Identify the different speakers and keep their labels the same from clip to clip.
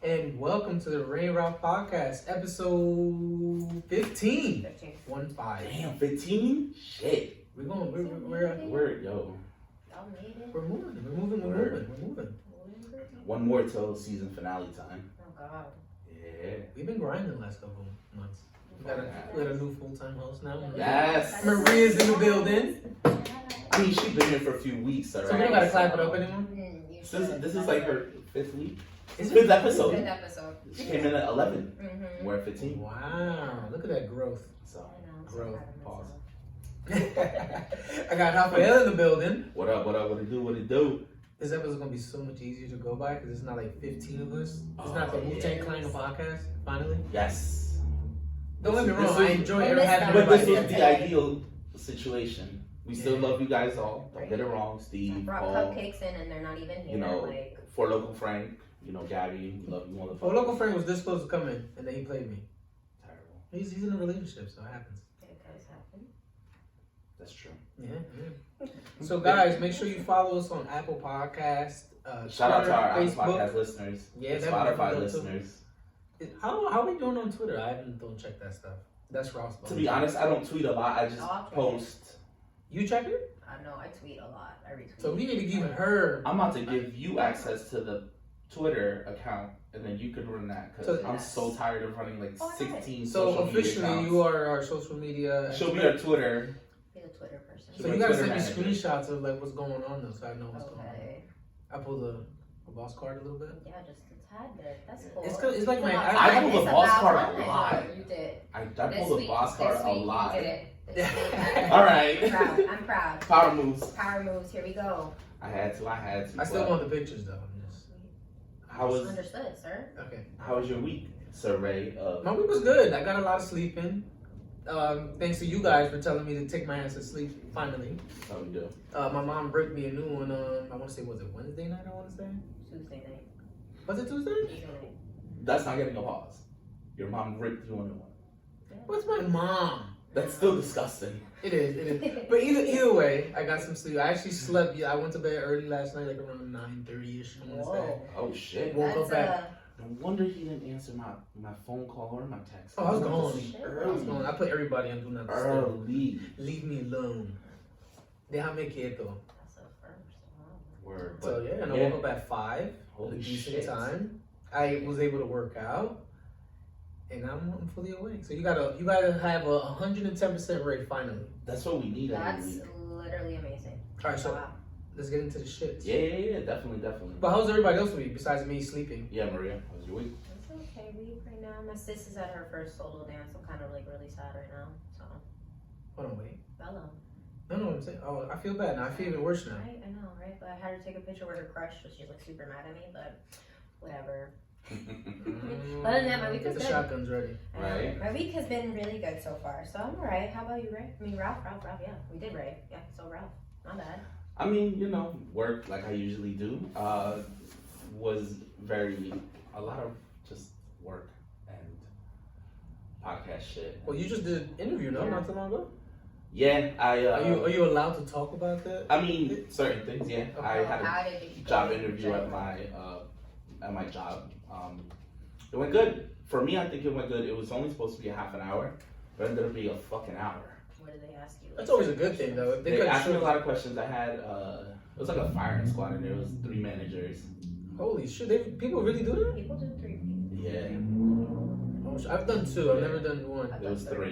Speaker 1: and welcome to the Ray Ralph Podcast, episode 15. 1-5.
Speaker 2: Damn, 15? Shit.
Speaker 1: We're moving.
Speaker 2: One more till season finale time.
Speaker 3: Oh God.
Speaker 2: Yeah.
Speaker 1: We've been grinding the last couple months. We got a new full-time host now.
Speaker 2: Yes.
Speaker 1: Maria's in the building.
Speaker 2: I mean, she's been here for a few weeks already.
Speaker 1: So we don't gotta clap it up anymore?
Speaker 2: This is like her 5th week.
Speaker 1: It's
Speaker 2: Fifth episode.
Speaker 3: Fifth episode.
Speaker 2: She came in at 11.
Speaker 3: Mm-hmm.
Speaker 2: We're at 15.
Speaker 1: Wow, look at that growth.
Speaker 2: So,
Speaker 1: Growth.
Speaker 2: pause.
Speaker 1: I got Rafael in the building.
Speaker 2: What up? What it do?
Speaker 1: This episode's gonna be so much easier to go by because it's not like 15 of us. It's not the Wu-Tang Clan podcast, finally.
Speaker 2: Yes.
Speaker 1: Don't let me wrong, I enjoy having
Speaker 2: But this
Speaker 1: everybody.
Speaker 2: was the ideal situation. We still love you guys all. Don't get it wrong. Steve,
Speaker 3: I brought
Speaker 2: Paul,
Speaker 3: cupcakes in and they're not even here.
Speaker 2: you know,
Speaker 3: like,
Speaker 2: For Local Frank, you know, Gabby, we love you motherfucker.
Speaker 1: Well, local friend was this close to come in, and then he played me.
Speaker 2: Terrible.
Speaker 1: He's in a relationship, so it happens.
Speaker 3: it does happen.
Speaker 2: That's true.
Speaker 1: Yeah. So, guys, make sure you follow us on Apple Podcast,
Speaker 2: Shout out to our Apple
Speaker 1: Facebook.
Speaker 2: Podcast listeners,
Speaker 1: Yeah,
Speaker 2: the
Speaker 1: that
Speaker 2: Spotify
Speaker 1: would be dope,
Speaker 2: listeners.
Speaker 1: How are we doing on Twitter? I don't check that stuff. That's Ross.
Speaker 2: To be honest, I don't tweet a lot. I just
Speaker 3: I'll check
Speaker 2: post.
Speaker 1: You check it?
Speaker 3: I know, I tweet a lot. I retweet.
Speaker 1: So we need to give her.
Speaker 2: I'm about to give you access to the Twitter account, and then you can run that because
Speaker 1: So-
Speaker 2: I'm so tired of running like 16
Speaker 1: So
Speaker 2: social media
Speaker 1: officially,
Speaker 2: accounts.
Speaker 1: you are our social media.
Speaker 2: She'll be our Twitter.
Speaker 3: Be the Twitter person.
Speaker 1: So you gotta send me
Speaker 2: Twitter
Speaker 1: screenshots of like what's going on, though, so I know what's going on.
Speaker 3: Okay.
Speaker 1: I pulled a boss card a little bit.
Speaker 3: Yeah, just a tad bit. That's
Speaker 2: Yeah.
Speaker 3: cool.
Speaker 1: It's like my.
Speaker 2: I pulled
Speaker 3: It's
Speaker 2: the boss
Speaker 3: about
Speaker 2: card a
Speaker 3: time.
Speaker 2: lot.
Speaker 3: You did.
Speaker 2: I
Speaker 3: This
Speaker 2: pulled the
Speaker 3: week-
Speaker 2: boss card
Speaker 3: this
Speaker 2: a
Speaker 3: week
Speaker 2: lot.
Speaker 3: You did it. This week.
Speaker 2: All right.
Speaker 3: I'm proud.
Speaker 2: Power moves.
Speaker 3: Power moves. Here we go.
Speaker 2: I had to.
Speaker 1: I still
Speaker 2: but
Speaker 1: want the pictures though. I'm just-
Speaker 2: How was
Speaker 3: Understood, sir.
Speaker 1: Okay.
Speaker 2: your week, Sir Ray?
Speaker 1: My week was good. I got a lot of sleep in. Thanks to you guys for telling me to take my ass to sleep. Finally,
Speaker 2: How we do?
Speaker 1: my mom ripped me a new one. I want to say, was it Wednesday night? I want to say.
Speaker 3: Tuesday night.
Speaker 1: Was it Tuesday?
Speaker 3: Tuesday night.
Speaker 2: That's not getting a pause. Your mom ripped you a new one.
Speaker 1: What's my mom?
Speaker 2: That's still disgusting.
Speaker 1: It is. But either way, I got some sleep. I actually slept. Yeah, I went to bed early last night, like around 9:30ish. I want to say.
Speaker 3: Whoa.
Speaker 2: Oh shit.
Speaker 1: Woke up
Speaker 3: That's
Speaker 1: at.
Speaker 2: No wonder he didn't answer my phone call or my text.
Speaker 1: Oh, I was gone.
Speaker 3: Shit.
Speaker 1: I was gone. I put everybody on do not disturb.
Speaker 2: Early.
Speaker 1: Leave me alone. Déjame quieto.
Speaker 3: That's a first. Wow.
Speaker 2: Word.
Speaker 1: So
Speaker 2: But,
Speaker 1: yeah, and I woke up at 5.
Speaker 2: Holy
Speaker 1: a decent
Speaker 2: shit.
Speaker 1: time. I was able to work out, and I'm fully awake. So you gotta have a 110% rate finally.
Speaker 2: That's what we need every
Speaker 3: That's
Speaker 2: week.
Speaker 3: literally amazing.
Speaker 1: All right, so
Speaker 3: Wow.
Speaker 1: let's get into the shit.
Speaker 2: Yeah, definitely.
Speaker 1: But how's everybody else week besides me sleeping?
Speaker 2: Yeah, Maria, how was your week?
Speaker 3: It's okay week right now. My sis is at her first solo dance. I'm kind of like really sad right now. So,
Speaker 1: Hold on, wait.
Speaker 3: Bella.
Speaker 1: I know what I'm saying. Oh, I feel bad now. I feel even worse now.
Speaker 3: Right? I know, right? But I had her take a picture with her crush, so she's like super mad at me. But whatever. Other than that, my week
Speaker 1: Get
Speaker 3: was
Speaker 1: the
Speaker 3: good.
Speaker 1: shotguns ready.
Speaker 2: Right.
Speaker 3: My week has been really good so far. So I'm alright. How about you, Ray? I mean, Ralph. Yeah, we did Ray. Yeah, so Ralph. Not bad.
Speaker 2: I mean, you know, work like I usually do. Was a lot of just work and podcast shit.
Speaker 1: Well, you just did an interview, no?
Speaker 3: Yeah.
Speaker 1: Not too long ago.
Speaker 2: Yeah,
Speaker 1: Are you allowed to talk about that?
Speaker 2: I mean, certain things. Yeah, I had
Speaker 3: How
Speaker 2: a
Speaker 3: did you
Speaker 2: job
Speaker 3: go?
Speaker 2: interview at my job. It went good. For me, I think it went good. It was only supposed to be a half an hour, but it ended up being a fucking hour.
Speaker 3: What did they ask you?
Speaker 1: That's always a good thing, though.
Speaker 2: They asked me a lot of questions. I had it was like a firing squad, and there was 3 managers.
Speaker 1: Holy shit! People really do that?
Speaker 3: People do 3.
Speaker 2: Yeah,
Speaker 1: Oh, I've done 2. I've never done 1.
Speaker 3: I've
Speaker 2: there was
Speaker 3: done
Speaker 2: 3.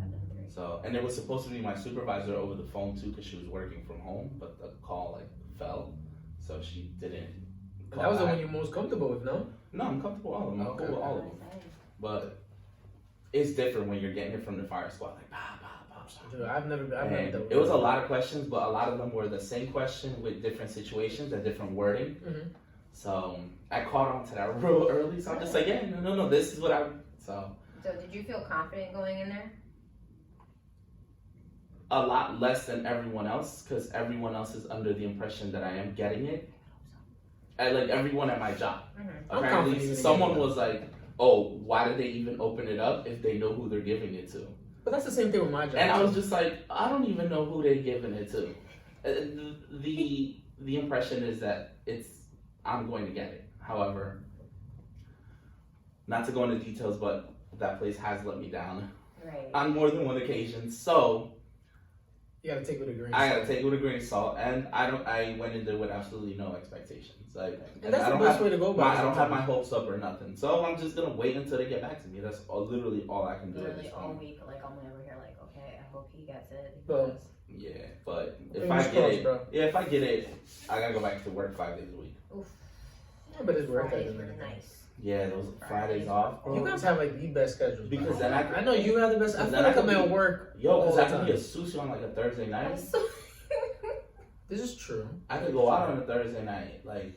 Speaker 3: I've done 3.
Speaker 2: So, and it was supposed to be my supervisor over the phone too, because she was working from home, but the call like fell, so she didn't. Call
Speaker 1: That was the
Speaker 2: back.
Speaker 1: one you're most comfortable with, no?
Speaker 2: No, I'm comfortable with all of them. I'm
Speaker 1: Okay.
Speaker 2: cool with all of them. But it's different when you're getting it from the fire squad, like bah, bah, bah, bah.
Speaker 1: Dude, I've never
Speaker 2: And
Speaker 1: done
Speaker 2: it was a lot of questions, but a lot of them were the same question with different situations and different wording.
Speaker 1: Mhm.
Speaker 2: So I caught on to that real early. So I'm just like, yeah, no, this is what I. So
Speaker 3: did you feel confident going in there?
Speaker 2: a lot less than everyone else, because everyone else is under the impression that I am getting it. And like everyone at my job.
Speaker 3: Mm-hmm.
Speaker 1: I'm
Speaker 2: Apparently,
Speaker 1: confident
Speaker 2: someone
Speaker 1: in it.
Speaker 2: was like, "Oh, why did they even open it up if they know who they're giving it to?"
Speaker 1: But that's the same thing with my job.
Speaker 2: And I was just like, I don't even know who they're giving it to. The impression is that I'm going to get it. However, not to go into details, but that place has let me down
Speaker 3: Right.
Speaker 2: on more than one occasion. So
Speaker 1: You gotta take it with a grain.
Speaker 2: I gotta take it with a grain of salt, and I went into it with absolutely no expectations.
Speaker 1: And that's
Speaker 2: I
Speaker 1: the
Speaker 2: don't
Speaker 1: best
Speaker 2: have
Speaker 1: way to go about it.
Speaker 2: I don't have my hopes up or nothing. So I'm just gonna wait until they get back to me. That's literally all I can do.
Speaker 3: Literally
Speaker 2: at
Speaker 3: all
Speaker 2: this
Speaker 3: week, like I'm over here, like, okay, I hope he gets it.
Speaker 1: Well,
Speaker 3: Because
Speaker 2: Yeah, but if
Speaker 1: Fingers
Speaker 2: I get
Speaker 1: crossed,
Speaker 2: it,
Speaker 1: bro.
Speaker 2: if I get it, I gotta go back to work 5 days a week.
Speaker 3: oof,
Speaker 1: Yeah, but it's worth
Speaker 3: Friday's
Speaker 1: it.
Speaker 3: really nice.
Speaker 2: Yeah, those Fridays off.
Speaker 1: You guys have like the best schedules. bro.
Speaker 2: Because then I
Speaker 1: know you have the best. I
Speaker 2: Because
Speaker 1: feel
Speaker 2: then I
Speaker 1: like I'm
Speaker 2: could
Speaker 1: at
Speaker 2: be-
Speaker 1: work.
Speaker 2: yo,
Speaker 1: all
Speaker 2: because
Speaker 1: the
Speaker 2: I could be a
Speaker 1: time.
Speaker 2: sushi on like a Thursday night.
Speaker 3: I'm so
Speaker 1: This is true.
Speaker 2: I could go out on a Thursday night. Like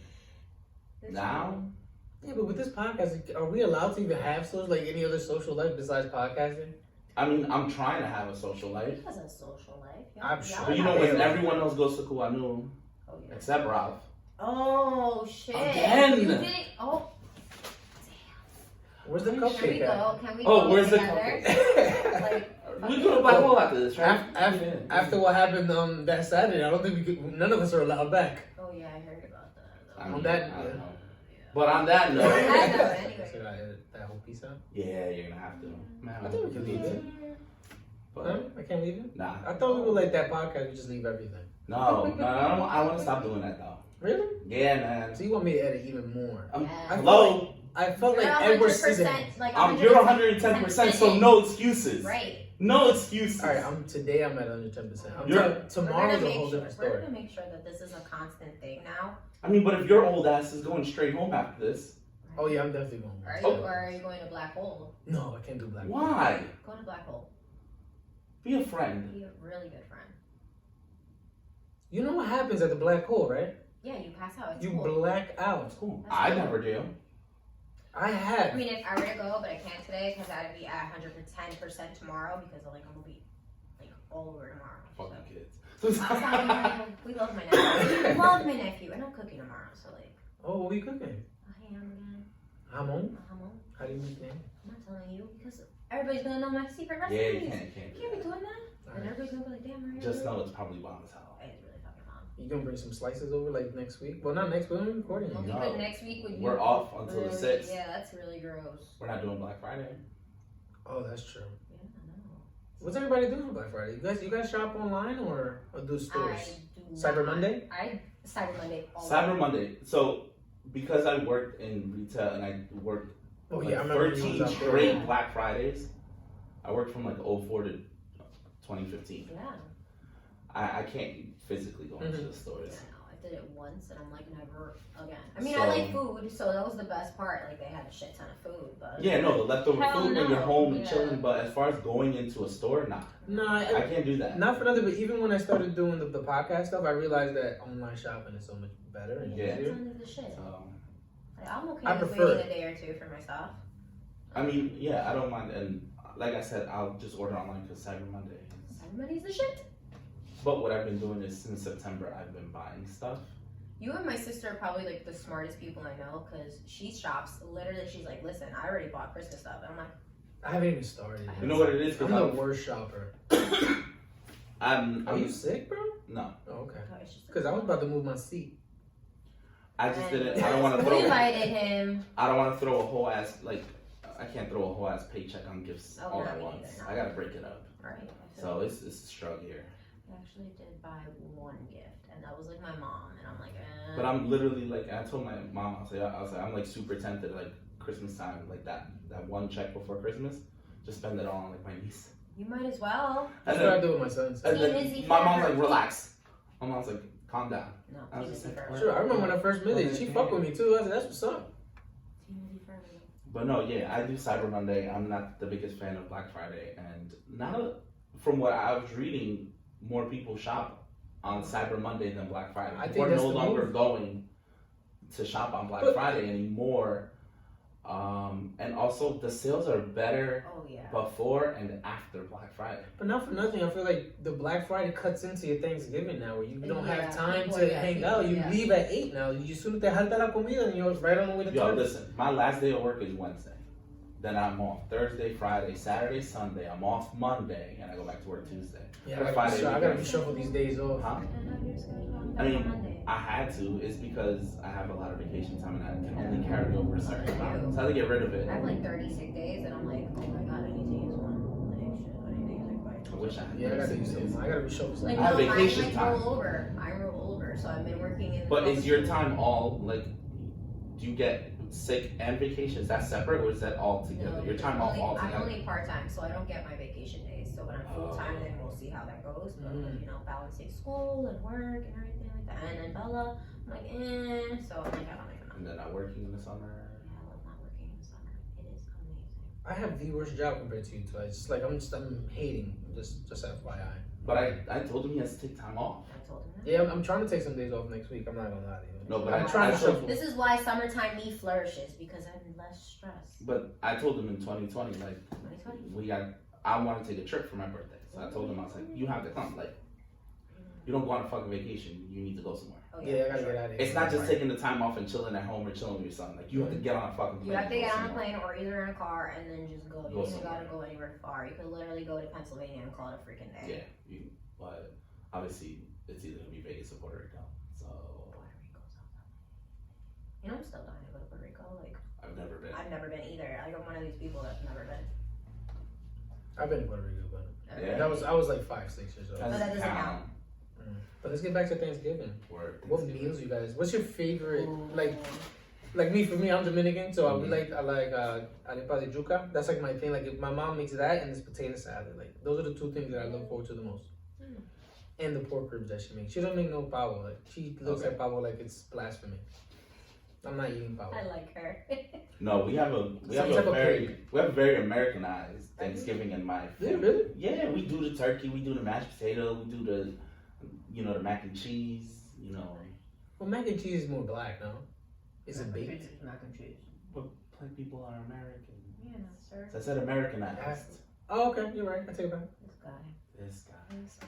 Speaker 2: now,
Speaker 1: Yeah, but with this podcast, are we allowed to even have social like any other social life besides podcasting?
Speaker 2: I mean, I'm trying to have a social
Speaker 3: He
Speaker 2: life.
Speaker 3: has a social life.
Speaker 1: I'm sure.
Speaker 2: But you know, when everyone else goes to Kuanu,
Speaker 3: Oh, yeah.
Speaker 2: except Ralph.
Speaker 3: Oh shit!
Speaker 2: Again?
Speaker 3: You didn't. Oh,
Speaker 1: Where's the
Speaker 3: can we
Speaker 1: cupcake at?
Speaker 3: go? Can we
Speaker 2: Oh,
Speaker 3: go
Speaker 2: where's the
Speaker 3: together? Like,
Speaker 2: We go to Black Hole after this, right?
Speaker 1: After what happened that Saturday, I don't think we could. None of us are allowed back.
Speaker 3: oh yeah, I heard about that.
Speaker 2: I
Speaker 1: On
Speaker 2: mean,
Speaker 1: that-
Speaker 2: I don't know. But on that
Speaker 3: On that
Speaker 2: note,
Speaker 3: note, anyway.
Speaker 1: Should I edit that whole piece out?
Speaker 2: yeah, you're gonna have to. Man,
Speaker 1: I think we can leave it.
Speaker 2: But
Speaker 1: Huh? I can't leave it.
Speaker 2: nah,
Speaker 1: I thought we would like that podcast. We just leave everything.
Speaker 2: no, I want to stop doing that though.
Speaker 1: Really?
Speaker 2: Yeah, man.
Speaker 1: So you want me to edit even more?
Speaker 3: Yeah.
Speaker 2: Hello,
Speaker 1: I felt
Speaker 3: You're
Speaker 1: like Edward
Speaker 3: 100%,
Speaker 1: Scissorhands.
Speaker 3: like
Speaker 2: you're 110%, so no excuses.
Speaker 3: Right.
Speaker 2: No excuses.
Speaker 1: All right, today I'm at 110%.
Speaker 2: You're-
Speaker 1: Tomorrow's a
Speaker 3: We're
Speaker 1: whole different
Speaker 3: We're
Speaker 1: story.
Speaker 3: gonna make sure that this is a constant thing now.
Speaker 2: I mean, but if your old ass is going straight home after this,
Speaker 1: Oh yeah, I'm definitely going.
Speaker 3: Are you,
Speaker 2: Oh.
Speaker 3: or are you going to black hole?
Speaker 1: No, I can't do black.
Speaker 2: why?
Speaker 3: Go to black hole.
Speaker 2: Be a friend.
Speaker 3: Be a really good friend.
Speaker 1: You know what happens at the black hole, right?
Speaker 3: Yeah, you pass out. It's
Speaker 1: You
Speaker 3: cool.
Speaker 1: black out.
Speaker 2: Cool.
Speaker 3: That's
Speaker 2: I
Speaker 3: cool.
Speaker 2: never do.
Speaker 1: I
Speaker 3: I
Speaker 1: have.
Speaker 3: mean, if I were to go, but I can't today because I would be at 110% tomorrow because I'm gonna be like all over tomorrow.
Speaker 2: Fucking kids.
Speaker 3: We love my nephew. We love my nephew, and I'm cooking tomorrow, so like
Speaker 1: Oh, what are you cooking?
Speaker 3: a ham again.
Speaker 1: Hamon?
Speaker 3: A
Speaker 1: How do you make that?
Speaker 3: I'm not telling you because everybody's gonna know my secret
Speaker 2: Yeah,
Speaker 3: recipes.
Speaker 2: you can't
Speaker 3: You can't
Speaker 2: do
Speaker 3: be
Speaker 2: that.
Speaker 3: doing that. And
Speaker 1: Alright.
Speaker 3: everybody's gonna be like, damn, Maria.
Speaker 2: Just know it's probably bomb as hell.
Speaker 3: It's really fucking bomb.
Speaker 1: You gonna bring some slices over like next week? Well, not next week. We're recording.
Speaker 3: We'll
Speaker 1: it.
Speaker 3: be
Speaker 2: No.
Speaker 3: good next week with you.
Speaker 2: We're off until the
Speaker 3: Really-
Speaker 2: 6th.
Speaker 3: Yeah, that's really gross.
Speaker 2: We're not doing Black Friday.
Speaker 1: Oh, that's true.
Speaker 3: Yeah, I know.
Speaker 1: What's everybody doing for Black Friday? You guys shop online or do stores?
Speaker 3: I do
Speaker 1: Cyber
Speaker 3: not-
Speaker 1: Monday?
Speaker 3: Cyber Monday. all
Speaker 2: Cyber
Speaker 3: day.
Speaker 2: Monday. So, because I worked in retail and I worked
Speaker 1: Oh
Speaker 2: like
Speaker 1: yeah, I remember you
Speaker 2: 13
Speaker 1: was out there.
Speaker 2: straight Black Fridays, I worked from like 04 to 2015.
Speaker 3: Yeah.
Speaker 2: I can't physically go into
Speaker 1: Mhm.
Speaker 2: the stores.
Speaker 3: Yeah, no, I did it once and I'm like never again. I mean,
Speaker 2: So-
Speaker 3: I like food, so that was the best part. Like they had a shit ton of food, but
Speaker 2: Yeah, no, the leftover
Speaker 3: Hell
Speaker 2: food when you're
Speaker 3: no.
Speaker 2: home and
Speaker 3: Yeah.
Speaker 2: chilling. But as far as going into a store, nah,
Speaker 1: No,
Speaker 2: I can't do that.
Speaker 1: not for nothing, but even when I started doing the podcast stuff, I realized that online shopping is so much better and
Speaker 2: Yeah.
Speaker 1: easier.
Speaker 3: Amazon is the shit.
Speaker 2: So,
Speaker 3: Like, I'm okay
Speaker 1: I
Speaker 3: with
Speaker 1: prefer
Speaker 3: waiting
Speaker 1: it.
Speaker 3: a day or two for my stuff.
Speaker 2: I mean, yeah, I don't mind. And like I said, I'll just order online because Cyber Monday is.
Speaker 3: Everybody's the shit.
Speaker 2: But what I've been doing is since September, I've been buying stuff.
Speaker 3: You and my sister are probably like the smartest people I know because she shops. Literally, she's like, "Listen, I already bought Christmas stuff." And I'm like,
Speaker 1: I haven't even started.
Speaker 2: You know what it is?
Speaker 1: I'm
Speaker 2: Because
Speaker 1: the worst shopper. Are you sick, bro?
Speaker 2: No,
Speaker 1: Oh, okay.
Speaker 3: "Oh, it's just."
Speaker 1: Because I was about to move my seat.
Speaker 2: I just didn't. I don't want to
Speaker 3: We
Speaker 2: throw.
Speaker 3: invited him.
Speaker 2: I don't want to throw a whole ass like. I can't throw a whole ass paycheck on gifts
Speaker 3: Oh,
Speaker 2: all
Speaker 3: no,
Speaker 2: at
Speaker 3: me
Speaker 2: once.
Speaker 3: neither, no.
Speaker 2: I gotta break it up.
Speaker 3: Right.
Speaker 2: So it's a struggle here.
Speaker 3: I actually did buy one gift, and that was like my mom, and I'm like, eh.
Speaker 2: But I'm literally like I told my mom I was like I'm like super tempted like Christmas time like that one check before Christmas, just spend it all on like my niece.
Speaker 3: You might as well.
Speaker 1: That's
Speaker 2: And
Speaker 1: what I
Speaker 2: then,
Speaker 1: do with my sons.
Speaker 2: and
Speaker 3: Team
Speaker 2: then
Speaker 3: Izzy
Speaker 2: my
Speaker 3: for
Speaker 2: mom's
Speaker 3: her.
Speaker 2: like relax. My mom's like calm down.
Speaker 3: No,
Speaker 2: I was
Speaker 3: Team
Speaker 2: just
Speaker 3: Izzy
Speaker 2: like,
Speaker 3: for her.
Speaker 1: Sure, I remember when I first met it. She fucked with me too. I said, "That's what's up."
Speaker 3: Team Izzy for her.
Speaker 2: But no, yeah, I do Cyber Monday. I'm not the biggest fan of Black Friday, and from what I was reading, more people shop on Cyber Monday than Black Friday.
Speaker 1: I think
Speaker 2: People are
Speaker 1: that's
Speaker 2: no
Speaker 1: the
Speaker 2: longer
Speaker 1: move.
Speaker 2: going to shop on Black
Speaker 1: But-
Speaker 2: Friday anymore. And also the sales are better
Speaker 3: Oh yeah.
Speaker 2: before and after Black Friday.
Speaker 1: But not for nothing, I feel like the Black Friday cuts into your Thanksgiving now, where you don't
Speaker 3: Yeah,
Speaker 1: have time
Speaker 3: people-
Speaker 1: to
Speaker 3: yeah,
Speaker 1: hang
Speaker 3: people-
Speaker 1: out. You
Speaker 3: yeah.
Speaker 1: leave at 8 now. You soon te jalta la comida and you're right on the way to
Speaker 2: Yo,
Speaker 1: church.
Speaker 2: listen, my last day of work is Wednesday. Then I'm off Thursday, Friday, Saturday, Sunday. I'm off Monday, and I go back to work Tuesday.
Speaker 1: Yeah,
Speaker 2: Or
Speaker 1: I
Speaker 2: Friday
Speaker 1: gotta be
Speaker 2: weekend.
Speaker 1: shuffle these days off.
Speaker 2: Huh?
Speaker 3: And have your schedule on
Speaker 2: I mean,
Speaker 3: Monday.
Speaker 2: I had to. It's because I have a lot of vacation time and I can only carry over a certain amount. So I had to get rid of it.
Speaker 3: I have like 30 sick days, and I'm like, oh my god, I need to use one. Like, shit, I need to use like 5.
Speaker 2: I wish I had.
Speaker 1: Yeah, I gotta use
Speaker 2: 36
Speaker 1: some.
Speaker 2: days.
Speaker 1: I gotta be sure.
Speaker 3: Like,
Speaker 2: I have
Speaker 3: no,
Speaker 2: vacation
Speaker 3: mine,
Speaker 2: time.
Speaker 3: Mine roll over, so I've been working in.
Speaker 2: But is your time all like? Do you get sick and vacation? Is that separate or is that all together?
Speaker 3: No,
Speaker 2: your time off all
Speaker 3: I'm
Speaker 2: together.
Speaker 3: only part time, so I don't get my vacation days. So when I'm full time, then we'll see how that goes. But you know, balancing school and work and everything like that. And then Bella, I'm like, So I'm like, I don't even know.
Speaker 2: And then not working in the summer.
Speaker 3: Yeah, I love not working in the summer. It is amazing.
Speaker 1: I have the worst job compared to you two. It's just like I'm hating. Just FYI.
Speaker 2: But I told him he has to take time off.
Speaker 3: I told him that.
Speaker 1: Yeah, I'm trying to take some days off next week. I'm not gonna lie to you.
Speaker 2: No, but
Speaker 1: I'm
Speaker 2: I
Speaker 1: trying to
Speaker 2: told-
Speaker 1: shuffle.
Speaker 3: This is why summertime me flourishes, because I'm less stressed.
Speaker 2: But I told him in 2020, like
Speaker 3: 2020.
Speaker 2: I want to take a trip for my birthday. So I told him, I was like, you have to come. Like, you don't go on a fucking vacation. You need to go somewhere.
Speaker 3: Oh,
Speaker 1: Yeah, I gotta get out of here.
Speaker 2: It's not just taking the time off and chilling at home or chilling with your son. Like, you have to get on a fucking plane.
Speaker 3: You have to
Speaker 2: and
Speaker 3: get
Speaker 2: go
Speaker 3: on a
Speaker 2: somewhere.
Speaker 3: plane or either in a car and then just go. You
Speaker 2: Go
Speaker 3: don't even gotta
Speaker 2: somewhere.
Speaker 3: go anywhere far. You could literally go to Pennsylvania and call it a freaking day.
Speaker 2: Yeah, but obviously it's either gonna be Vegas or Puerto Rico. So
Speaker 3: Puerto Rico sounds amazing. You know, I'm still dying to go to Puerto Rico. Like,
Speaker 2: I've never been.
Speaker 3: I've never been either. Like, I'm one of these people that's never been.
Speaker 1: I've been to Puerto Rico, but
Speaker 2: Yeah.
Speaker 1: I was like 5-6 years old.
Speaker 3: But that doesn't count.
Speaker 1: But let's get back to Thanksgiving.
Speaker 2: Word.
Speaker 1: What meals you guys? What's your favorite?
Speaker 3: Ooh.
Speaker 1: Like me, for me, I'm Dominican, so I like arepa de yuca. That's like my thing. Like if my mom makes that and it's potato salad, like those are the two things that I look forward to the most. And the pork ribs that she makes. She don't make no pavo. Like she looks at pavo like it's blasphemy. I'm not eating pavo.
Speaker 3: I like her.
Speaker 2: No, we have a very Americanized Thanksgiving in my
Speaker 1: Yeah,
Speaker 2: family.
Speaker 1: really?
Speaker 2: Yeah, we do the turkey, we do the mashed potato, we do the the mac and cheese,
Speaker 1: Well, mac and cheese is more black, no? Is it baked?
Speaker 3: It's mac and cheese.
Speaker 2: But black people are American.
Speaker 3: Yeah, sir.
Speaker 2: So I said Americanized.
Speaker 1: Oh, okay, you're right. I take it back.
Speaker 3: This guy.
Speaker 2: This guy.
Speaker 3: He's so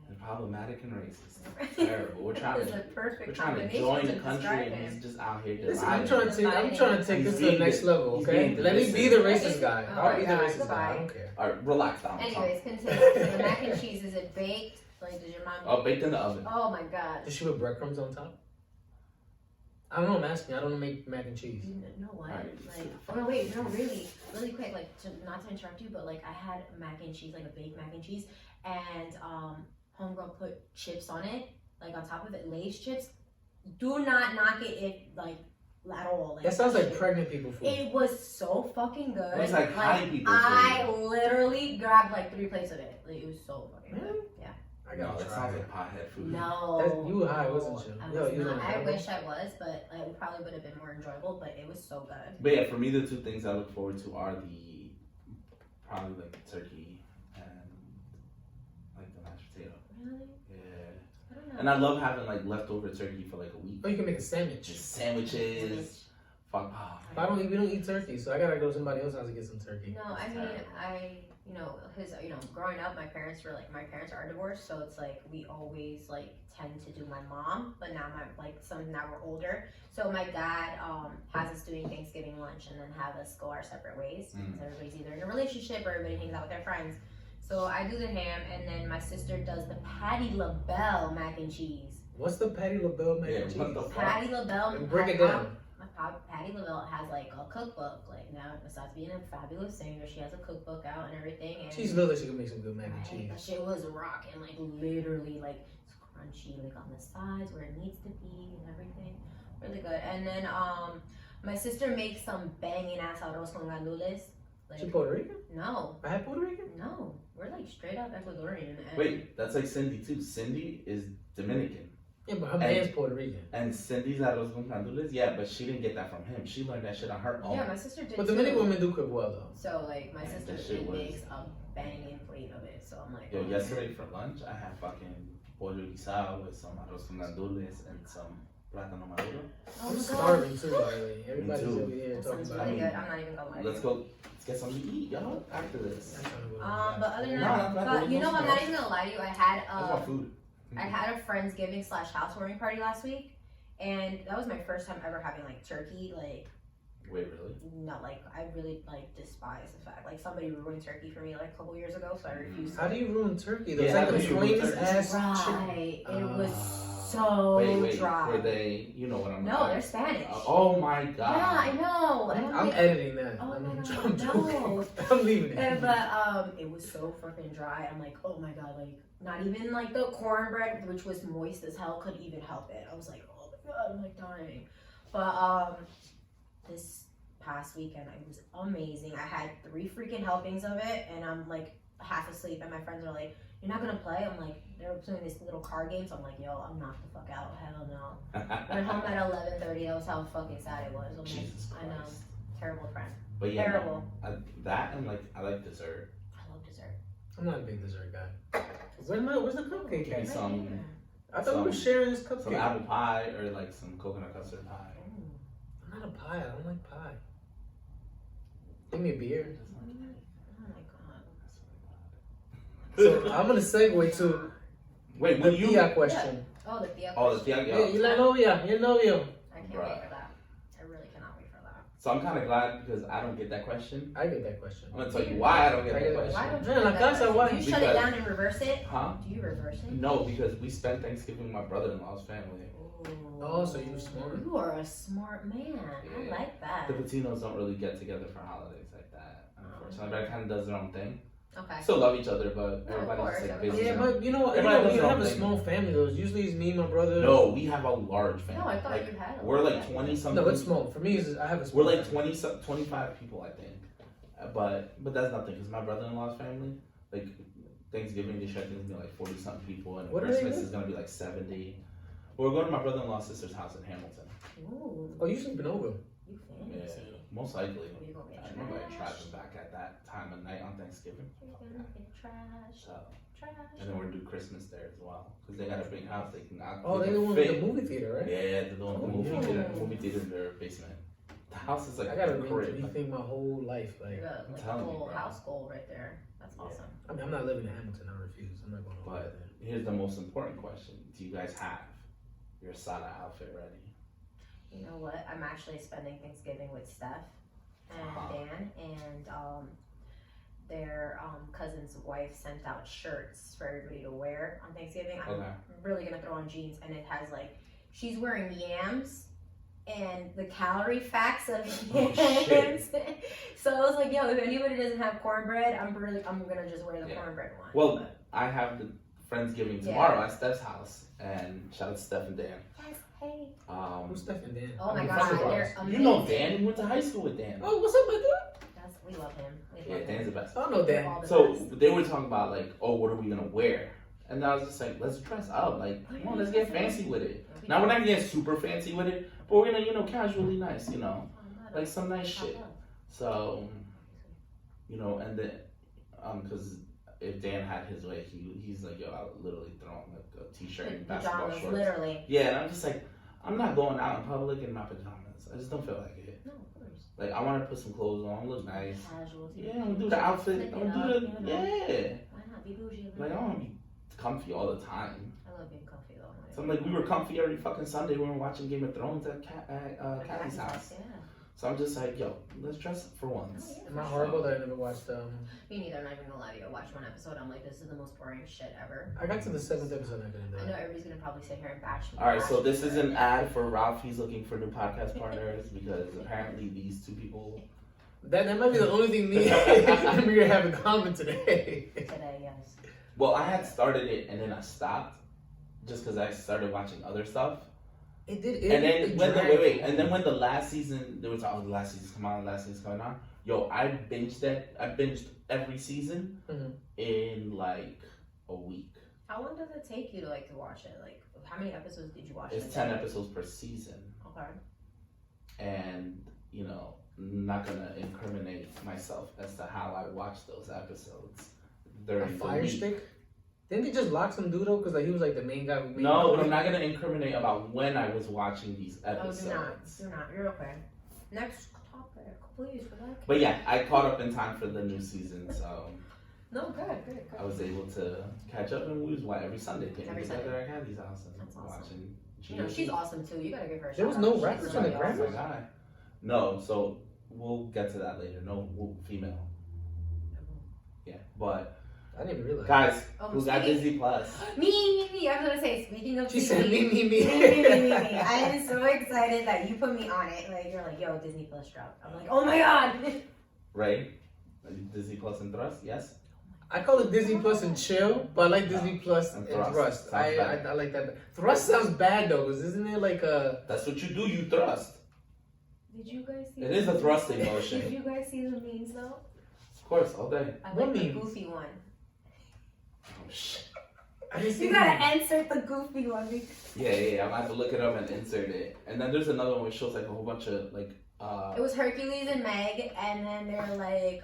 Speaker 2: They're
Speaker 3: funny.
Speaker 2: problematic and racist. Terrible. We're trying
Speaker 3: It's a
Speaker 2: to
Speaker 3: perfect
Speaker 2: join the
Speaker 3: combination to
Speaker 2: country
Speaker 3: describe
Speaker 2: and
Speaker 3: him.
Speaker 2: he's just out here
Speaker 1: Listen, I'm
Speaker 2: dividing.
Speaker 1: trying to take this to the next level,
Speaker 2: He's
Speaker 1: okay?
Speaker 2: being
Speaker 1: Let me be the
Speaker 2: divisive.
Speaker 1: racist guy.
Speaker 3: Oh
Speaker 1: I'll be the
Speaker 3: my
Speaker 1: racist
Speaker 3: God,
Speaker 1: guy. I
Speaker 3: goodbye.
Speaker 1: don't care.
Speaker 2: Alright, relax down.
Speaker 3: Anyways, continue. So the mac and cheese, is it baked? Like, does your mom?
Speaker 2: Oh, baked in the oven.
Speaker 3: Oh my god.
Speaker 1: Does she put breadcrumbs on top? I don't know. I'm asking. I don't make mac and cheese.
Speaker 3: You know what?
Speaker 2: Alright.
Speaker 3: Like, oh no, wait, no, really quick. Like, not to interrupt you, but like, I had mac and cheese, like a baked mac and cheese, and homegirl put chips on it, like on top of it, Lay's chips. Do not knock it, at all. Like,
Speaker 1: That sounds like
Speaker 3: shit.
Speaker 1: pregnant people food.
Speaker 3: It was so fucking good.
Speaker 2: It's like high people
Speaker 3: I
Speaker 2: food.
Speaker 3: literally grabbed like 3 plates of it. Like, it was so fucking good.
Speaker 1: Really?
Speaker 3: Yeah.
Speaker 1: I
Speaker 2: No,
Speaker 1: gotta
Speaker 2: that
Speaker 1: try
Speaker 2: sounds
Speaker 1: it.
Speaker 2: like pothead food.
Speaker 3: No.
Speaker 1: You were high, wasn't you?
Speaker 3: I,
Speaker 1: Yo,
Speaker 3: was
Speaker 1: you was
Speaker 3: not.
Speaker 1: on
Speaker 3: I
Speaker 1: edible?
Speaker 3: wish I was, but it probably would have been more enjoyable. But it was so good.
Speaker 2: But yeah, for me, the two things I look forward to are probably like the turkey and like the mashed potato.
Speaker 3: Really?
Speaker 2: Yeah.
Speaker 3: I don't know.
Speaker 2: And I love having like leftover turkey for like a week.
Speaker 1: Oh, you can make a sandwich.
Speaker 2: Just sandwiches. Fuck. Oh,
Speaker 1: But we don't eat turkey, so I gotta go to somebody else's house to get some turkey.
Speaker 3: No, I mean, growing up, my parents are divorced, so it's like we always like tend to do my mom, but now now we're older, so my dad has us doing Thanksgiving lunch and then have us go our separate ways because everybody's either in a relationship or everybody hangs out with their friends. So I do the ham, and then my sister does the Patti LaBelle mac and cheese.
Speaker 1: What's the Patti LaBelle mac and cheese?
Speaker 2: what the fuck?
Speaker 3: Patti LaBelle.
Speaker 1: Break it down.
Speaker 3: Patti LaBelle has like a cookbook. Like, now, besides being a fabulous singer, she has a cookbook out and everything. And
Speaker 1: She's little, she can make some good mac and
Speaker 3: right,
Speaker 1: cheese.
Speaker 3: that shit was rocking. Like, literally, like, it's crunchy, like on the sides where it needs to be and everything. Really good. And then my sister makes some banging ass arroz con gandules.
Speaker 1: She
Speaker 3: Like,
Speaker 1: Puerto Rican?
Speaker 3: no,
Speaker 1: I had Puerto Rican?
Speaker 3: no, we're like straight up Ecuadorian. And
Speaker 2: Wait, that's like Cindy too. Cindy is Dominican.
Speaker 1: Yeah, but her man's Puerto Rican.
Speaker 2: And Cindy's arroz con gandules, yeah, but she didn't get that from him. She learned that shit on her own.
Speaker 3: yeah, my sister did
Speaker 1: But
Speaker 3: too.
Speaker 1: Dominican women do cook well, though.
Speaker 3: So like my
Speaker 2: Man,
Speaker 3: sister
Speaker 2: that shit was-
Speaker 3: makes a banging plate of it. So I'm like,
Speaker 2: Yo, yesterday for lunch, I had fucking pollo guisado with some arroz con gandules and some plátano maduro.
Speaker 3: oh
Speaker 1: I'm
Speaker 3: my
Speaker 1: starving too, by the way. Everybody's
Speaker 2: too.
Speaker 1: over here
Speaker 3: That
Speaker 1: talking
Speaker 3: sounds
Speaker 1: about
Speaker 3: really
Speaker 1: it.
Speaker 3: good. I'm not even gonna lie.
Speaker 2: Let's get something to eat, yo, after this.
Speaker 3: But other than
Speaker 2: Nah,
Speaker 3: that,
Speaker 2: I'm
Speaker 3: but you know, I'm not
Speaker 2: good.
Speaker 3: even gonna lie to you. I had
Speaker 2: I want food.
Speaker 3: I had a Friendsgiving / housewarming party last week, and that was my first time ever having like turkey, like
Speaker 2: Wait, really?
Speaker 3: No, like I really like despise the fact like somebody ruined turkey for me like a couple years ago, so I refused.
Speaker 1: How do you ruin turkey? Though?
Speaker 2: Yeah,
Speaker 1: It's like
Speaker 2: how
Speaker 1: the
Speaker 2: do you ruin
Speaker 1: plainest
Speaker 2: turkey?
Speaker 1: ass chicken.
Speaker 3: Right. It was so
Speaker 2: Wait,
Speaker 3: dry.
Speaker 2: were they, you know what I'm
Speaker 3: No, they're Spanish.
Speaker 2: Oh my god.
Speaker 3: Yeah, I know. And
Speaker 1: I'm
Speaker 3: like,
Speaker 1: editing that.
Speaker 3: oh
Speaker 1: I'm,
Speaker 3: my
Speaker 1: I'm
Speaker 3: God,
Speaker 1: joking.
Speaker 3: no.
Speaker 1: I'm leaving it.
Speaker 3: But it was so freaking dry. I'm like, oh my god, like not even like the cornbread, which was moist as hell, could even help it. I was like, oh my god, I'm like dying. But this past weekend it was amazing. I had 3 freaking helpings of it, and I'm like half asleep, and my friends are like, "You're not gonna play?" I'm like, they're playing this little card game, so I'm like, "Yo, I'm knocked the fuck out. Hell no." Went home at 11:30. That was how fucking sad it was. I'm
Speaker 2: Jesus
Speaker 3: like, I know,
Speaker 2: Christ.
Speaker 3: terrible friend.
Speaker 2: But yeah,
Speaker 3: Terrible.
Speaker 2: that and like I like dessert.
Speaker 3: I love dessert.
Speaker 1: I'm not a big dessert guy. Where's the cupcake
Speaker 2: Give me
Speaker 1: at?
Speaker 2: some
Speaker 1: I thought we were sharing this cupcake.
Speaker 2: some apple pie or like some coconut custard pie.
Speaker 1: I'm not a pie. I don't like pie. Give me a beer.
Speaker 3: Oh my god.
Speaker 1: So I'm gonna segue to
Speaker 2: Wait,
Speaker 1: the
Speaker 2: will you?
Speaker 1: Tia question.
Speaker 3: Oh, the Tia.
Speaker 2: Oh, the
Speaker 3: question.
Speaker 2: Tia.
Speaker 1: Yeah, you la novia, your novio.
Speaker 3: I can't
Speaker 2: Bruh.
Speaker 3: wait for that. I really cannot wait for that.
Speaker 2: So I'm kind of glad because I don't get that question.
Speaker 1: I get that question.
Speaker 2: I'm gonna tell you why I don't get
Speaker 1: I
Speaker 2: that
Speaker 1: get that.
Speaker 2: question.
Speaker 3: Why don't you
Speaker 1: Yeah,
Speaker 3: get
Speaker 1: la
Speaker 3: that
Speaker 1: casa,
Speaker 3: question?
Speaker 1: why?
Speaker 3: Do you shut it
Speaker 2: Because-
Speaker 3: down and reverse it?
Speaker 2: Huh?
Speaker 3: Do you reverse it?
Speaker 2: No, because we spent Thanksgiving with my brother-in-law's family.
Speaker 1: Oh, so you're smart.
Speaker 3: You are a smart man. I
Speaker 2: Yeah.
Speaker 3: like that.
Speaker 2: The Patinos don't really get together for holidays like that, unfortunately. Everybody kind of does their own thing.
Speaker 3: Okay.
Speaker 2: Still love each other, but
Speaker 3: No, of
Speaker 2: everybody's
Speaker 3: course,
Speaker 2: just like
Speaker 3: everybody-
Speaker 2: busy.
Speaker 1: Yeah, but you know,
Speaker 2: Everybody does
Speaker 1: we
Speaker 2: their
Speaker 1: have
Speaker 2: own
Speaker 1: a
Speaker 2: thing.
Speaker 1: small family though. Usually it's me, my brother.
Speaker 2: No, we have a large family.
Speaker 3: No, I thought
Speaker 2: like,
Speaker 3: you had a
Speaker 2: we're
Speaker 3: lot.
Speaker 2: like 20 something.
Speaker 1: No, it's small. For me, I have a small
Speaker 2: We're like
Speaker 1: family.
Speaker 2: 25 people, I think. But that's nothing because my brother-in-law's family, like Thanksgiving, they share things like 40 something people, and
Speaker 1: What do they
Speaker 2: Christmas
Speaker 1: do?
Speaker 2: is gonna be like 70. We're going to my brother-in-law's sister's house in Hamilton.
Speaker 3: Ooh,
Speaker 1: Oh, you sleeping over?
Speaker 3: you
Speaker 2: Yeah,
Speaker 3: fancy.
Speaker 2: most likely.
Speaker 3: You're gonna get
Speaker 2: Nobody
Speaker 3: trash.
Speaker 2: travels back at that time of night on Thanksgiving.
Speaker 3: You're gonna get trash.
Speaker 2: So,
Speaker 3: Trash.
Speaker 2: and then we're gonna do Christmas there as well because they got a big house. They can
Speaker 1: Oh,
Speaker 2: they
Speaker 1: they
Speaker 2: can
Speaker 1: the one
Speaker 2: fit.
Speaker 1: with the movie theater, right?
Speaker 2: Yeah, they're the one with the
Speaker 1: Oh.
Speaker 2: movie theater in their basement. The house is like
Speaker 1: I gotta
Speaker 2: a crib.
Speaker 1: rethink my whole life. Like,
Speaker 3: You got like a
Speaker 2: telling you,
Speaker 3: whole
Speaker 2: bro.
Speaker 3: house goal right there. That's
Speaker 2: Yeah.
Speaker 3: awesome.
Speaker 1: I mean, I'm not living in Hamilton. I refuse. I'm not going over
Speaker 2: But
Speaker 1: there.
Speaker 2: here's the most important question: do you guys have your Sada outfit ready?
Speaker 3: You know what? I'm actually spending Thanksgiving with Steph and
Speaker 2: Uh-huh.
Speaker 3: Dan, and their cousin's wife sent out shirts for everybody to wear on Thanksgiving. I'm
Speaker 2: Okay.
Speaker 3: really gonna throw on jeans, and it has like she's wearing yams and the calorie facts of
Speaker 2: Oh,
Speaker 3: yams. So I was like, yo, if anybody doesn't have cornbread, I'm gonna just wear the
Speaker 2: Yeah.
Speaker 3: cornbread one.
Speaker 2: Well,
Speaker 3: But,
Speaker 2: I have the Friendsgiving
Speaker 3: Yeah.
Speaker 2: tomorrow at Steph's house, and shout out to Steph and Dan.
Speaker 3: yes, hey.
Speaker 1: Who's Steph and Dan?
Speaker 3: Oh my
Speaker 1: I'm
Speaker 3: God,
Speaker 1: fucking
Speaker 3: they're
Speaker 1: lost.
Speaker 2: You know
Speaker 3: amazing.
Speaker 2: Dan. You went to high school with Dan.
Speaker 1: Oh, what's up, my dude?
Speaker 3: We love him. We
Speaker 2: Yeah,
Speaker 3: love
Speaker 2: Dan's
Speaker 3: him.
Speaker 2: the best.
Speaker 1: I don't know
Speaker 3: They're
Speaker 1: Dan.
Speaker 3: all the
Speaker 2: So
Speaker 3: best.
Speaker 2: they were talking about like, oh, what are we gonna wear? And I was just like, let's dress up. Like, come on, let's get fancy with it. Now we're not gonna get super fancy with it, but we're gonna, casually nice, like some nice shit. So, and then, because if Dan had his way, he's like, yo, I'll literally throw on like a t-shirt and basketball
Speaker 3: Pajamas,
Speaker 2: shorts.
Speaker 3: literally.
Speaker 2: Yeah, and I'm just like, I'm not going out in public in my pajamas. I just don't feel like it.
Speaker 3: No, of course.
Speaker 2: Like, I want to put some clothes on, look nice.
Speaker 3: Casual.
Speaker 2: Yeah, I'm do the outfit.
Speaker 3: Flip
Speaker 2: I'm
Speaker 3: it
Speaker 2: do
Speaker 3: up,
Speaker 2: the
Speaker 3: you know.
Speaker 2: yeah.
Speaker 3: Why not be bougie?
Speaker 2: Like I don't want to be comfy all the time.
Speaker 3: I love being comfy though.
Speaker 2: So I'm like, we were comfy every fucking Sunday. We were watching Game of Thrones at Kathy's house.
Speaker 3: Yeah.
Speaker 2: So I'm just like, yo, let's dress up for once.
Speaker 3: Oh,
Speaker 1: Am I horrible that I never watched?
Speaker 3: Me neither. I'm not even gonna lie to you. I watched one episode. I'm like, this is the most boring shit ever.
Speaker 1: I got to the 7th episode. I didn't do
Speaker 3: I know
Speaker 1: it.
Speaker 3: everybody's gonna probably sit here and bash me.
Speaker 2: All right, so
Speaker 3: bash
Speaker 2: this
Speaker 3: me
Speaker 2: is
Speaker 3: for
Speaker 2: an
Speaker 3: it.
Speaker 2: ad for Ralph. He's looking for new podcast partners because apparently these two people.
Speaker 1: That might be the only thing me and Amir have in common today.
Speaker 3: Today, yes.
Speaker 2: Well, I had started it and then I stopped, just because I started watching other stuff.
Speaker 1: It did.
Speaker 2: And then
Speaker 1: it
Speaker 2: when
Speaker 1: dragged.
Speaker 2: and then when the last season, they were talking, the last season's coming on, the last season's coming on. Yo, I binged every season
Speaker 1: Mhm.
Speaker 2: in like a week.
Speaker 3: How long does it take you to watch it? Like, how many episodes did you watch?
Speaker 2: It's 10 episodes per season,
Speaker 3: Okay.
Speaker 2: and not gonna incriminate myself as to how I watched those episodes
Speaker 1: A
Speaker 2: during the
Speaker 1: fire
Speaker 2: week.
Speaker 1: stick. Didn't they just lock some dude up because he was like the main guy? Who made
Speaker 2: No,
Speaker 1: the
Speaker 2: but I'm not gonna incriminate about when I was watching these
Speaker 3: Oh,
Speaker 2: episodes.
Speaker 3: do not. You're okay. Next topic, please, Rebecca.
Speaker 2: But yeah, I caught up in time for the new season, so
Speaker 3: No, good.
Speaker 2: I was able to catch up, and we was every Sunday getting
Speaker 3: Every
Speaker 2: together at Candy's house and
Speaker 3: That's awesome.
Speaker 2: watching.
Speaker 3: You know, she's awesome too. You gotta give her a
Speaker 1: There was
Speaker 3: shout
Speaker 1: no
Speaker 3: out.
Speaker 1: rappers
Speaker 3: She's
Speaker 1: on the
Speaker 3: really
Speaker 1: Grammys?
Speaker 2: Oh
Speaker 3: awesome.
Speaker 2: my god. No, so we'll get to that later. No, female. Yeah, but
Speaker 1: I didn't even realize.
Speaker 2: guys,
Speaker 3: Oh,
Speaker 2: who got
Speaker 3: speaking-
Speaker 2: Disney Plus?
Speaker 3: Me. I was gonna say, speaking of
Speaker 1: She
Speaker 3: TV,
Speaker 1: said me.
Speaker 3: me. I am so excited that you put me on it. Like you're like, yo, Disney Plus dropped. I'm like, oh my god.
Speaker 2: Right? Disney Plus and Thrust, yes?
Speaker 1: I call it Disney Plus and chill, but I like Disney Plus and
Speaker 2: And
Speaker 1: Thrust.
Speaker 2: Sounds
Speaker 1: I
Speaker 2: better.
Speaker 1: like that. Thrust sounds bad though, because isn't it like a?
Speaker 2: That's what you do, you thrust.
Speaker 3: Did you guys see?
Speaker 2: It is a thrusting motion.
Speaker 3: Did you guys see the memes though?
Speaker 2: Of course, all day.
Speaker 3: I
Speaker 1: What
Speaker 3: like the
Speaker 1: memes?
Speaker 3: goofy one.
Speaker 2: Oh, shit.
Speaker 1: I didn't see
Speaker 3: You gotta
Speaker 1: that.
Speaker 3: insert the goofy one.
Speaker 2: Yeah, I'm gonna have to look it up and insert it. And then there's another one which shows like a whole bunch of like
Speaker 3: It was Hercules and Meg, and then they're like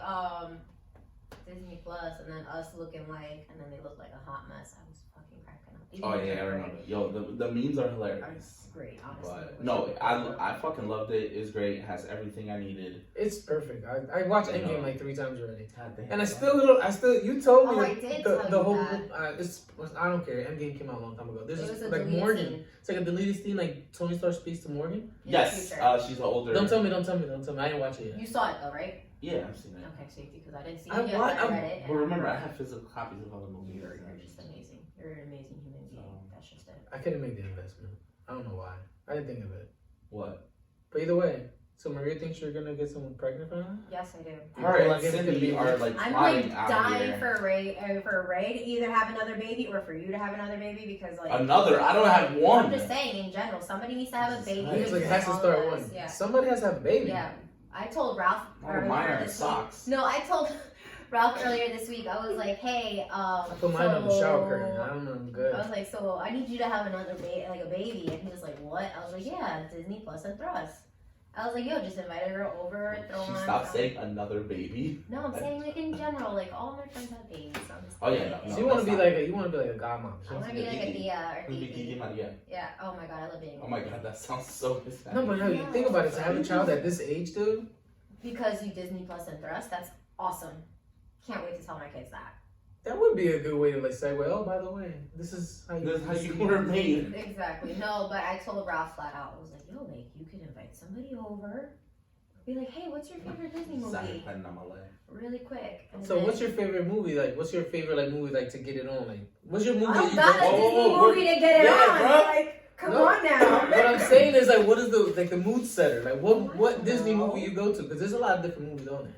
Speaker 3: Disney Plus, and then us looking like, and then they look like a hot mess. I was fucking cracking up. These
Speaker 2: oh
Speaker 3: memes
Speaker 2: yeah, I
Speaker 3: are
Speaker 2: remember.
Speaker 3: great.
Speaker 2: Yo, the memes are hilarious.
Speaker 3: Great, honestly.
Speaker 2: But no, I fucking loved it. It's great. It has everything I needed.
Speaker 1: It's perfect. I watched
Speaker 2: I know.
Speaker 1: Endgame like 3 times already,
Speaker 2: God damn.
Speaker 1: and I still. You told me
Speaker 3: Oh, I did
Speaker 1: the
Speaker 3: tell you
Speaker 1: whole.
Speaker 3: that.
Speaker 1: I don't care. Endgame came out a long time ago. There's
Speaker 3: It
Speaker 1: just,
Speaker 3: was a
Speaker 1: like
Speaker 3: deleted
Speaker 1: Morgan.
Speaker 3: scene.
Speaker 1: It's like a deleted scene. Like Tony Stark speaks to Morgan.
Speaker 3: in the
Speaker 2: Yes,
Speaker 3: future.
Speaker 2: she's an older.
Speaker 1: Don't tell me. I didn't watch it yet.
Speaker 3: You saw it though, right?
Speaker 2: Yeah, I've seen it.
Speaker 3: Okay, safety, because I didn't see
Speaker 1: I
Speaker 3: it yet,
Speaker 1: wa-
Speaker 3: but I
Speaker 1: I-
Speaker 3: read it.
Speaker 2: But remember, I have physical copies of all the movies.
Speaker 3: You're just amazing. You're an amazing human being.
Speaker 2: So-
Speaker 3: That's just it.
Speaker 1: I couldn't make the investment. I don't know why. I didn't think of it.
Speaker 2: What?
Speaker 1: But either way, so Maria thinks you're gonna get someone pregnant from her?
Speaker 3: Yes, I do.
Speaker 2: Her
Speaker 1: Like,
Speaker 2: and
Speaker 1: it's gonna
Speaker 2: Cindy
Speaker 1: be-
Speaker 2: are like
Speaker 3: I'm
Speaker 2: plotting
Speaker 3: like
Speaker 2: out
Speaker 3: dying
Speaker 2: here.
Speaker 3: for Ray to either have another baby or for you to have another baby because like
Speaker 2: Another? I don't have
Speaker 3: I'm
Speaker 2: one.
Speaker 3: just saying in general, somebody needs to have a baby.
Speaker 1: It's like it has to
Speaker 3: All
Speaker 1: start
Speaker 3: of
Speaker 1: one.
Speaker 3: us, Yeah.
Speaker 1: Somebody has to have a baby.
Speaker 3: Yeah. I told Ralph
Speaker 2: Oh,
Speaker 3: earlier
Speaker 2: mine are
Speaker 3: this
Speaker 2: socks.
Speaker 3: week. No, I told Ralph earlier this week. I was like, hey,
Speaker 1: I put mine on the shower curtain. I don't know. I'm good.
Speaker 3: I was like, so I need you to have another like a baby, and he was like, what? I was like, yeah, Disney Plus and Thrust. I was like, yo, just invite a girl over, throw
Speaker 2: She
Speaker 3: on.
Speaker 2: stopped saying another baby.
Speaker 3: No, I'm saying like in general, like all my friends have babies. So I'm just
Speaker 2: Oh, yeah,
Speaker 3: like,
Speaker 2: no,
Speaker 1: So you want to be like a godmom.
Speaker 3: I want to be like a Tia or
Speaker 2: It'll be Kiki
Speaker 3: Kiki.
Speaker 2: Maria.
Speaker 3: Yeah. Oh my god, I love being.
Speaker 2: Oh my god, that sounds so Hispanic.
Speaker 1: No, but no, you think about it. To have a child at this age, dude.
Speaker 3: Because you Disney Plus and Thrust, that's awesome. Can't wait to tell my kids that.
Speaker 1: That would be a good way to like segue. Oh, by the way, this is how you.
Speaker 2: This is how you were made.
Speaker 3: Exactly. No, but I told Ralph flat out. I was like, yo, like you could invite somebody over. Be like, hey, what's your favorite Disney movie? Really quick. And
Speaker 1: So
Speaker 3: then-
Speaker 1: what's your favorite movie? Like, what's your favorite like movie like to get it on? Like, what's your movie?
Speaker 3: I
Speaker 1: that
Speaker 3: don't
Speaker 1: you
Speaker 3: got a
Speaker 1: go,
Speaker 3: Disney
Speaker 2: whoa,
Speaker 3: movie to get it
Speaker 2: yeah,
Speaker 3: on.
Speaker 2: bruh.
Speaker 3: Like, come
Speaker 1: No,
Speaker 3: on now.
Speaker 1: What I'm saying is like, what is the mood setter? Like, what
Speaker 3: don't
Speaker 1: Disney
Speaker 3: know.
Speaker 1: movie you go to? Because there's a lot of different movies on it.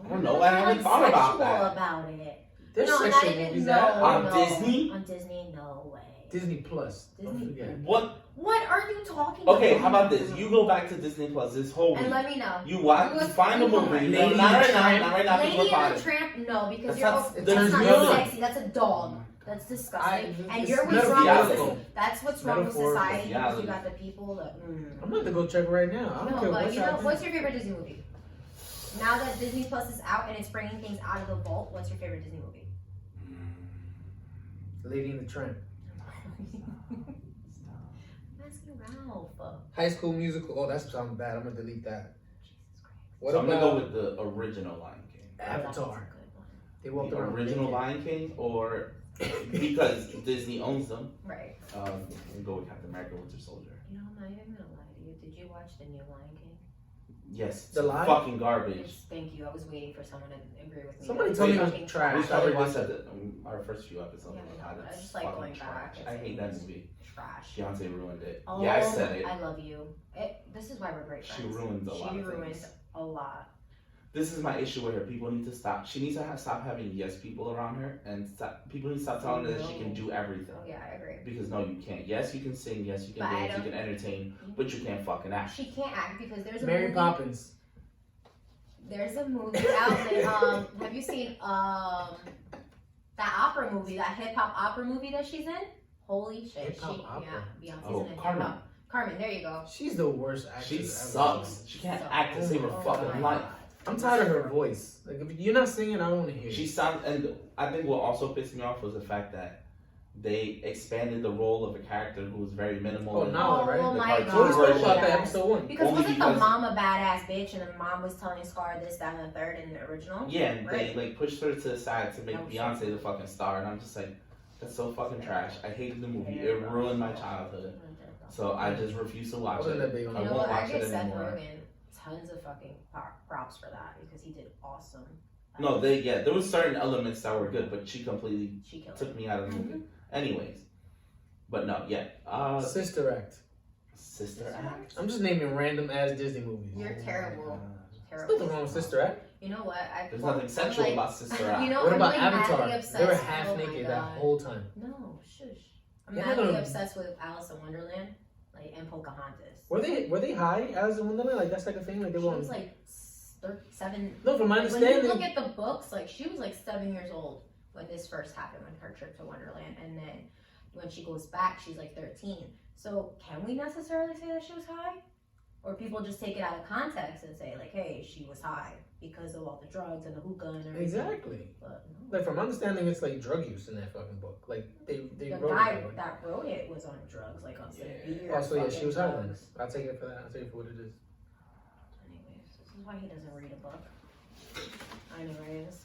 Speaker 2: I don't know, I haven't thought about that.
Speaker 3: About it.
Speaker 1: There's
Speaker 3: No, not
Speaker 1: sexual
Speaker 3: even
Speaker 1: movies
Speaker 3: no,
Speaker 1: out.
Speaker 2: On
Speaker 3: no.
Speaker 2: Disney?
Speaker 3: On Disney, no way.
Speaker 1: Disney Plus. Don't
Speaker 3: Disney.
Speaker 1: forget.
Speaker 2: What?
Speaker 3: What are you talking about?
Speaker 2: Okay, how about this? You go back to Disney Plus this whole week.
Speaker 3: And let me know.
Speaker 2: You watch,
Speaker 3: You
Speaker 2: you find a movie.
Speaker 1: Lady
Speaker 2: No, not right now,
Speaker 1: Tramp.
Speaker 2: not right now.
Speaker 3: Lady
Speaker 2: People are
Speaker 3: and the
Speaker 2: fine.
Speaker 3: Tramp, no, because
Speaker 2: That's
Speaker 3: you're
Speaker 2: not-
Speaker 3: that's
Speaker 1: turns
Speaker 3: not
Speaker 1: me on.
Speaker 3: sexy. That's a dog. That's disgusting. And
Speaker 1: it's
Speaker 3: you're what's wrong with
Speaker 2: metaphorical.
Speaker 3: society. That's what's wrong with
Speaker 1: Metaphorical.
Speaker 3: society.
Speaker 2: Yeah.
Speaker 3: Because you got the people that.
Speaker 1: I'm about to go check right now. I don't
Speaker 3: No,
Speaker 1: care
Speaker 3: but
Speaker 1: what
Speaker 3: you know,
Speaker 1: y'all
Speaker 3: what's
Speaker 1: think.
Speaker 3: your favorite Disney movie? Now that Disney Plus is out and it's bringing things out of the vault, what's your favorite Disney movie?
Speaker 1: Lady and the Tramp.
Speaker 3: I'm asking Ralph.
Speaker 1: High School Musical. Oh, that sounds bad. I'm gonna delete that.
Speaker 3: Jesus Christ.
Speaker 1: What
Speaker 2: So I'm gonna
Speaker 1: about
Speaker 2: go with the original Lion King.
Speaker 1: Avatar?
Speaker 3: That's a good one.
Speaker 1: They walked
Speaker 2: The
Speaker 1: around
Speaker 2: original
Speaker 1: naked.
Speaker 2: Lion King, or because Disney owns them,
Speaker 3: Right.
Speaker 2: we go with Captain America: Winter Soldier.
Speaker 3: You know, I'm not even gonna lie to you. Did you watch the new Lion King?
Speaker 2: Yes,
Speaker 1: The
Speaker 2: it's
Speaker 1: Lion?
Speaker 2: fucking garbage.
Speaker 3: Thank you. I was waiting for someone to agree with me.
Speaker 1: Somebody
Speaker 3: That
Speaker 1: told me it
Speaker 3: it's
Speaker 1: was
Speaker 3: fucking
Speaker 1: trash.
Speaker 2: We
Speaker 1: I
Speaker 2: covered
Speaker 1: watched
Speaker 2: this at
Speaker 1: it.
Speaker 2: our first few episodes.
Speaker 3: Yeah,
Speaker 2: of
Speaker 3: I
Speaker 2: how
Speaker 3: know. I
Speaker 2: it's
Speaker 3: just like
Speaker 2: fucking
Speaker 3: going back.
Speaker 2: trash.
Speaker 3: and
Speaker 2: I hate
Speaker 3: saying
Speaker 2: that
Speaker 3: it's
Speaker 2: movie.
Speaker 3: Trash.
Speaker 2: Beyonce ruined it.
Speaker 3: Oh,
Speaker 2: Yeah, I said it.
Speaker 3: I love you. This is why we're great
Speaker 2: She
Speaker 3: friends.
Speaker 2: ruins a lot
Speaker 3: She
Speaker 2: of
Speaker 3: ruined
Speaker 2: things.
Speaker 3: a lot.
Speaker 2: This is my issue with her. People need to stop. She needs to stop having yes people around her, and people need to stop telling her that she can do everything.
Speaker 3: Oh yeah, I agree.
Speaker 2: Because no, you can't. Yes, you can sing. Yes, you can
Speaker 3: But I
Speaker 2: dance. You
Speaker 3: don't-
Speaker 2: can entertain, but you can't fucking act.
Speaker 3: She can't act because there's a
Speaker 1: Mary
Speaker 3: movie.
Speaker 1: Poppins.
Speaker 3: There's a movie out there. Have you seen that opera movie, that hip hop opera movie that she's in? Holy shit!
Speaker 1: Hip-hop opera?
Speaker 3: Yeah, Beyonce's
Speaker 2: Oh,
Speaker 3: in it.
Speaker 2: Carmen.
Speaker 3: Carmen, there you go.
Speaker 1: She's the worst actress.
Speaker 2: She
Speaker 1: ever.
Speaker 2: sucks. She can't act to save her
Speaker 1: Oh
Speaker 2: fucking
Speaker 1: my
Speaker 2: life.
Speaker 1: I'm tired of her voice. Like, if you're not singing, I don't want to hear
Speaker 2: She
Speaker 1: you.
Speaker 2: sounds, and I think what also pissed me off was the fact that they expanded the role of a character who was very minimal.
Speaker 1: Oh,
Speaker 2: in-
Speaker 1: Nala, right?
Speaker 3: Oh
Speaker 2: The
Speaker 3: my
Speaker 2: cartoon
Speaker 1: So we spoke
Speaker 2: version.
Speaker 1: about that
Speaker 3: Yes.
Speaker 1: episode 1.
Speaker 3: Because
Speaker 2: Only
Speaker 3: wasn't
Speaker 2: because-
Speaker 3: the mom a badass bitch and the mom was telling Scar this, that, and the third in the original?
Speaker 2: Yeah, and
Speaker 3: Right.
Speaker 2: they like pushed her to the side to make
Speaker 3: That was
Speaker 2: Beyonce
Speaker 3: so
Speaker 2: the fucking star, and I'm just like, that's so fucking trash. I hated the movie. It ruined my childhood. So I just refuse to
Speaker 1: I
Speaker 2: watch
Speaker 1: wasn't that
Speaker 2: it.
Speaker 1: big on
Speaker 3: You
Speaker 2: I
Speaker 3: know
Speaker 2: won't
Speaker 3: what? I
Speaker 2: watch
Speaker 3: get
Speaker 2: it
Speaker 3: Seth
Speaker 2: anymore.
Speaker 3: Rogen. tons of fucking props for that because he did awesome.
Speaker 2: No, there was certain elements that were good, but she completely took me out of the movie. Anyways, but no, yeah.
Speaker 1: Sister Act.
Speaker 2: Sister Act?
Speaker 1: I'm just naming random ass Disney movies.
Speaker 3: You're terrible.
Speaker 1: There's nothing wrong with Sister Act.
Speaker 3: You know what?
Speaker 2: There's nothing sexual about Sister Act.
Speaker 3: You know,
Speaker 1: What
Speaker 3: I'm
Speaker 1: about
Speaker 3: like
Speaker 1: Avatar?
Speaker 3: madly obsessed.
Speaker 1: They were half
Speaker 3: Oh my
Speaker 1: naked that
Speaker 3: God.
Speaker 1: whole time.
Speaker 3: No, shush. I'm
Speaker 1: Yeah,
Speaker 3: madly
Speaker 1: no.
Speaker 3: obsessed with Alice in Wonderland, like, and Pocahontas.
Speaker 1: Were they high as in Wonderland? Like that's like a thing. Like they
Speaker 3: She
Speaker 1: were.
Speaker 3: was like 7.
Speaker 1: No, from my
Speaker 3: Like, when
Speaker 1: understanding.
Speaker 3: you look at the books, like she was like 7 years old when this first happened, when her trip to Wonderland, and then when she goes back, she's like 13. So can we necessarily say that she was high, or people just take it out of context and say like, hey, she was high because of all the drugs and the hookah and everything?
Speaker 1: Exactly.
Speaker 3: But no.
Speaker 1: Like from my understanding, it's like drug use in that fucking book. Like they
Speaker 3: The
Speaker 1: wrote
Speaker 3: guy
Speaker 1: it that way.
Speaker 3: that wrote it was on drugs, like on some beer.
Speaker 1: Oh, so yeah, she
Speaker 3: fucking
Speaker 1: was high then.
Speaker 3: drugs.
Speaker 1: I'll take it for that. I'll take it for what it is.
Speaker 3: Anyways, this is why he doesn't read a book. Anyways,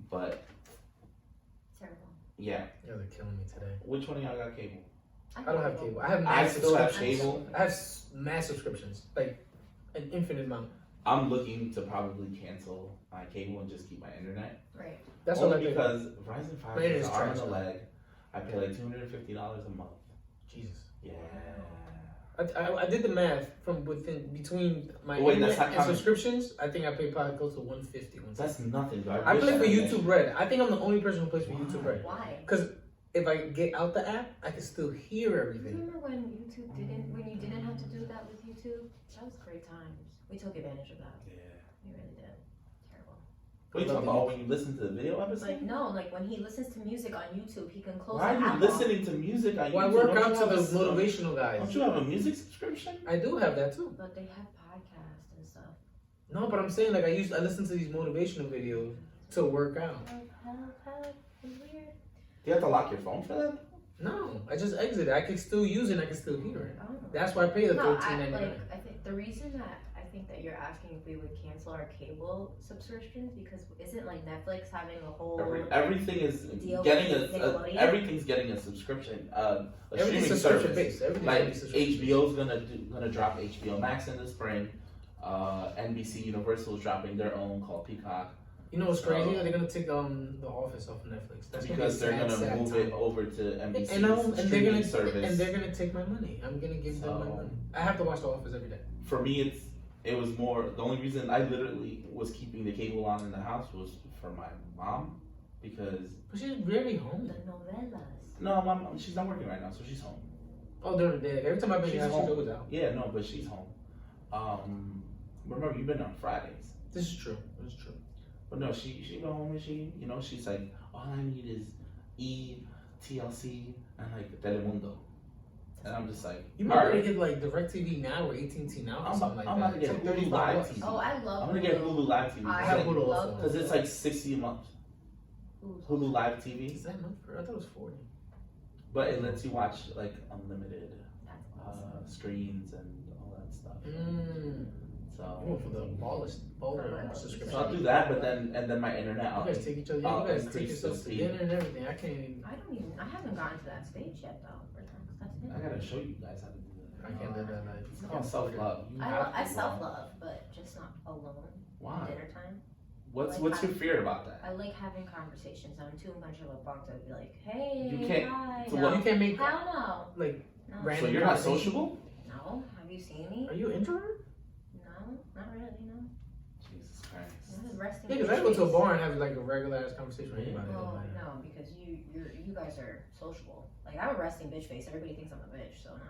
Speaker 2: But
Speaker 3: terrible.
Speaker 2: yeah,
Speaker 1: Yeah, they're killing me today.
Speaker 2: which one of y'all got cable?
Speaker 1: I don't have cable. I have
Speaker 2: I
Speaker 1: mass
Speaker 2: still have
Speaker 1: subscriptions.
Speaker 2: cable.
Speaker 1: I have mass subscriptions, like an infinite amount.
Speaker 2: I'm looking to probably cancel my cable and just keep my internet.
Speaker 3: Right.
Speaker 1: That's what I
Speaker 2: Only
Speaker 1: think.
Speaker 2: because Verizon 5
Speaker 1: My
Speaker 2: is
Speaker 1: internet's
Speaker 2: an arm and
Speaker 1: trash,
Speaker 2: a
Speaker 1: though.
Speaker 2: leg. I pay like $250 a month.
Speaker 1: Jesus.
Speaker 2: Yeah.
Speaker 1: I did the math from between my
Speaker 2: Wait,
Speaker 1: internet
Speaker 2: that's not
Speaker 1: and
Speaker 2: counting-
Speaker 1: subscriptions. I think I pay probably close to 150.
Speaker 2: That's nothing, though.
Speaker 1: I
Speaker 2: wish
Speaker 1: play for
Speaker 2: had
Speaker 1: YouTube Red. I think I'm the only person who plays for
Speaker 2: Why?
Speaker 1: YouTube Red.
Speaker 3: Why?
Speaker 1: Because if I get out the app, I can still hear everything.
Speaker 3: Remember when when you didn't have to do that with YouTube? That was great times. We took advantage of that.
Speaker 2: Yeah.
Speaker 3: We really did. Terrible.
Speaker 2: What are you talking about when you listen to the video episode?
Speaker 3: Like no, like when he listens to music on YouTube, he can close
Speaker 2: Why
Speaker 3: the
Speaker 2: are you
Speaker 3: app
Speaker 2: listening to music on
Speaker 1: Well, I
Speaker 2: YouTube?
Speaker 1: work
Speaker 2: Don't
Speaker 1: out
Speaker 2: you
Speaker 1: to
Speaker 2: have
Speaker 1: the
Speaker 2: a-
Speaker 1: motivational guys.
Speaker 2: Don't you have a music subscription?
Speaker 1: I do have that too.
Speaker 3: off. But they have podcasts and stuff.
Speaker 1: No, but I'm saying like I listen to these motivational videos to work out.
Speaker 3: It's weird.
Speaker 2: Do you have to lock your phone for that?
Speaker 1: No, I just exit it. I can still use it. And I can still hear it.
Speaker 3: Oh.
Speaker 1: That's why I pay the
Speaker 3: No,
Speaker 1: $13.99.
Speaker 3: I think the reason that I think that you're asking if we would cancel our cable subscriptions because isn't like Netflix having a whole
Speaker 2: Everything is
Speaker 3: Deal
Speaker 2: getting
Speaker 3: with Nickelodeon?
Speaker 2: everything's getting a subscription. A
Speaker 1: Everything's
Speaker 2: streaming
Speaker 1: subscription
Speaker 2: service.
Speaker 1: based. Everything's
Speaker 2: Like
Speaker 1: gonna be subscription based.
Speaker 2: HBO's gonna drop HBO Max in the spring. NBC Universal is dropping their own called Peacock
Speaker 1: You know what's crazy?
Speaker 2: So-
Speaker 1: They're gonna take The Office off of Netflix. That's
Speaker 2: because
Speaker 1: gonna
Speaker 2: they're
Speaker 1: be a
Speaker 2: gonna
Speaker 1: sad
Speaker 2: move
Speaker 1: time.
Speaker 2: it over to NBC's
Speaker 1: And they're
Speaker 2: streaming
Speaker 1: gonna
Speaker 2: service.
Speaker 1: and they're gonna take my money. I'm gonna give them my
Speaker 2: So-
Speaker 1: money. I have to watch The Office every day.
Speaker 2: For me, it was more. The only reason I literally was keeping the cable on in the house was for my mom because
Speaker 1: But she's rarely home.
Speaker 3: the novellas.
Speaker 2: no, my mom, she's not working right now, so she's home.
Speaker 1: Oh, during the day. Every time I've been
Speaker 2: She's
Speaker 1: here, she's
Speaker 2: home.
Speaker 1: always out.
Speaker 2: Yeah, no, but she's home. Remember you've been on Fridays.
Speaker 1: This is true. This is true.
Speaker 2: But no, she go home and she's like, all I need is TLC, and like Telemundo. And I'm just like,
Speaker 1: You might
Speaker 2: all
Speaker 1: better
Speaker 2: right,
Speaker 1: get like DirecTV now or AT&T now or
Speaker 2: I'm
Speaker 1: something like
Speaker 2: about
Speaker 1: that.
Speaker 2: to get
Speaker 1: It's like
Speaker 2: Hulu
Speaker 1: $35
Speaker 2: Live
Speaker 1: bucks.
Speaker 2: TV.
Speaker 3: Oh, I love.
Speaker 2: I'm gonna get Hulu Live TV.
Speaker 3: I
Speaker 1: have
Speaker 2: Because
Speaker 1: Hulu
Speaker 3: love
Speaker 1: also.
Speaker 2: because it's like 60 a month. Hulu Live
Speaker 1: Is
Speaker 2: TV,
Speaker 1: that enough for? I thought it was 40.
Speaker 2: but it lets you watch like unlimited
Speaker 3: That's awesome.
Speaker 2: screens and all that stuff.
Speaker 1: Mmm.
Speaker 2: So,
Speaker 1: You went for the baller
Speaker 3: For
Speaker 1: subscription.
Speaker 2: so I'll do that, but then my internet.
Speaker 1: You
Speaker 2: I'll
Speaker 1: guys take each other.
Speaker 2: I'll
Speaker 1: You guys take
Speaker 2: increase the
Speaker 1: yourselves to
Speaker 2: speed.
Speaker 1: dinner and everything. I can't even.
Speaker 3: I haven't gotten to that stage yet though. That's it.
Speaker 2: I gotta show you guys how to do that.
Speaker 1: I can't live that life.
Speaker 2: It's called self love.
Speaker 3: I self love, but just not alone.
Speaker 2: Why?
Speaker 3: Dinner time.
Speaker 2: What's
Speaker 3: Like,
Speaker 2: your fear about that?
Speaker 3: I like having conversations. I'm too much of a bunk to be like, hey,
Speaker 2: You can't-
Speaker 3: hi.
Speaker 2: so
Speaker 3: no.
Speaker 2: what-
Speaker 1: You can't make
Speaker 3: Hell
Speaker 1: like.
Speaker 3: no. No.
Speaker 1: Random
Speaker 2: So you're not
Speaker 1: conversation.
Speaker 2: sociable?
Speaker 3: No. Have you seen me?
Speaker 1: Are you an introvert?
Speaker 3: No, not really. No.
Speaker 2: Jesus Christ.
Speaker 3: This is resting.
Speaker 1: Yeah, because I go to a bar and have like a regular ass conversation with anybody.
Speaker 3: Well,
Speaker 1: Like,
Speaker 3: no, because you guys are sociable. Like I'm a resting bitch face. Everybody thinks I'm a bitch, so no.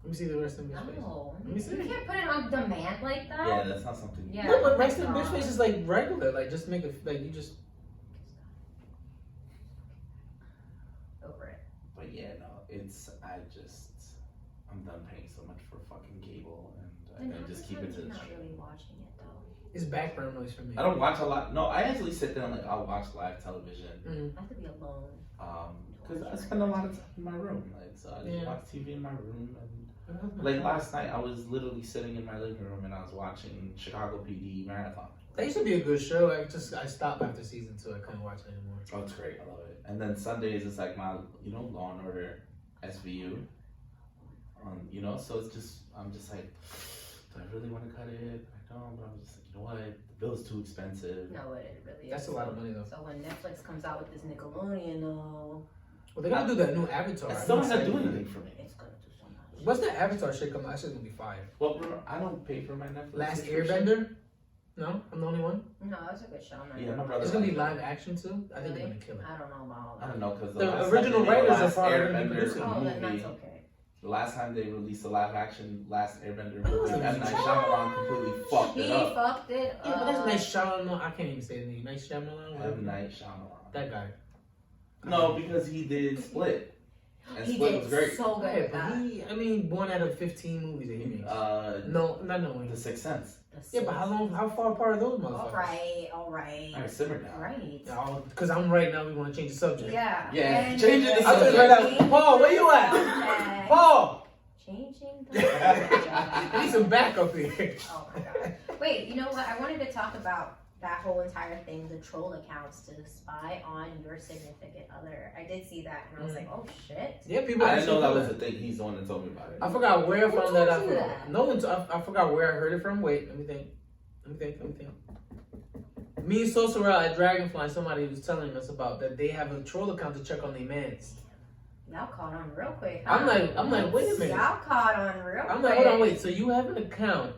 Speaker 1: Let me see the rest of this face.
Speaker 3: No,
Speaker 1: Let me see.
Speaker 3: you can't put it on demand like that.
Speaker 2: Yeah, that's not something.
Speaker 3: Yeah.
Speaker 1: No, but rest
Speaker 3: it's
Speaker 1: in bitch
Speaker 3: not.
Speaker 1: face is like regular. Like just make it like you just.
Speaker 3: Over it.
Speaker 2: But yeah, no, I'm done paying so much for fucking cable, and I just keep it to the
Speaker 3: Not
Speaker 2: stream.
Speaker 3: really watching it though.
Speaker 1: It's background noise for me.
Speaker 2: I don't watch a lot. No, I actually sit down like I'll watch live television.
Speaker 1: Mm.
Speaker 3: I have to be alone.
Speaker 2: Because I spend a lot of time in my room, like so I just
Speaker 1: Yeah.
Speaker 2: watch TV in my room, and like last night I was literally sitting in my living room and I was watching Chicago PD Marathon.
Speaker 1: That used to be a good show. I stopped after season 2. I couldn't watch it anymore.
Speaker 2: Oh, it's great, I love it. And then Sundays is like my Law and Order SVU, so it's just I'm just like do I really want to cut it? I don't, but I'm just like, you know what? The bill's too expensive.
Speaker 3: No, it really is.
Speaker 1: That's a lot of money though.
Speaker 3: So when Netflix comes out with this Nickelodeon, though,
Speaker 1: Well, they're gonna do that new Avatar.
Speaker 2: It's still
Speaker 1: I'm
Speaker 2: not gonna do
Speaker 1: excited.
Speaker 2: anything for me.
Speaker 3: it's gonna do so much.
Speaker 1: What's that Avatar shit coming out? That shit's gonna be fire.
Speaker 2: Well, remember, I don't pay for my Netflix.
Speaker 1: Last
Speaker 2: subscription.
Speaker 1: Airbender? No, I'm the only one.
Speaker 3: No, it's a good show. I'm not
Speaker 2: Yeah,
Speaker 3: gonna
Speaker 2: my
Speaker 3: lie.
Speaker 2: brother.
Speaker 1: It's gonna be live action too. I think
Speaker 3: Really?
Speaker 1: they're gonna kill it.
Speaker 3: I don't know about all
Speaker 2: I
Speaker 3: that.
Speaker 2: don't know because
Speaker 1: The original writers are probably gonna be
Speaker 2: Airbender
Speaker 1: producing.
Speaker 3: Oh, then
Speaker 2: movie.
Speaker 3: that's okay.
Speaker 2: The last time they released a live action Last Airbender
Speaker 1: Oh,
Speaker 2: movie, M. Night Shyamalan completely fucked
Speaker 3: He
Speaker 2: it up.
Speaker 3: fucked it
Speaker 1: Yeah, but that's
Speaker 3: up.
Speaker 1: Night Shyamalan. I can't even say his name. Night Shyamalan.
Speaker 2: M.
Speaker 1: whatever.
Speaker 2: Night Shyamalan.
Speaker 1: That guy.
Speaker 2: No, because he did Split. And
Speaker 3: He
Speaker 2: Split
Speaker 3: did
Speaker 2: was great.
Speaker 3: so good
Speaker 1: Yeah,
Speaker 3: with
Speaker 1: but
Speaker 3: that.
Speaker 1: I mean, 1 out of 15 movies that he makes. No, not knowing.
Speaker 2: The Sixth Sense.
Speaker 1: Yeah, but how far apart are those motherfuckers?
Speaker 3: All right.
Speaker 2: Alright, simmer down.
Speaker 3: Right.
Speaker 1: Because I'm right now, we want to change the subject.
Speaker 3: Yeah.
Speaker 2: Yeah,
Speaker 3: And
Speaker 2: change it to
Speaker 1: I was
Speaker 2: subject.
Speaker 1: right out. Paul, where you at?
Speaker 3: Subject.
Speaker 1: Paul!
Speaker 3: Changing the subject.
Speaker 1: I need some backup here.
Speaker 3: Oh my god. Wait, you know what? I wanted to talk about that whole entire thing, the troll accounts to spy on your significant other. I did see that and I was like, oh shit.
Speaker 1: Yeah, people.
Speaker 2: I didn't know that
Speaker 1: actually
Speaker 2: was
Speaker 1: do
Speaker 2: a thing. He's the one that told me about it.
Speaker 1: I forgot where I
Speaker 3: Who
Speaker 1: found that
Speaker 3: told
Speaker 1: out.
Speaker 3: you that?
Speaker 1: No one. I forgot where I heard it from. Wait, let me think. Me and Sosorel at Dragonfly, somebody was telling us about that they have a troll account to check on their mans.
Speaker 3: Y'all caught on real quick. Huh?
Speaker 1: I'm like, wait a minute.
Speaker 3: Y'all caught on real quick.
Speaker 1: I'm like, hold on, wait. So you have an account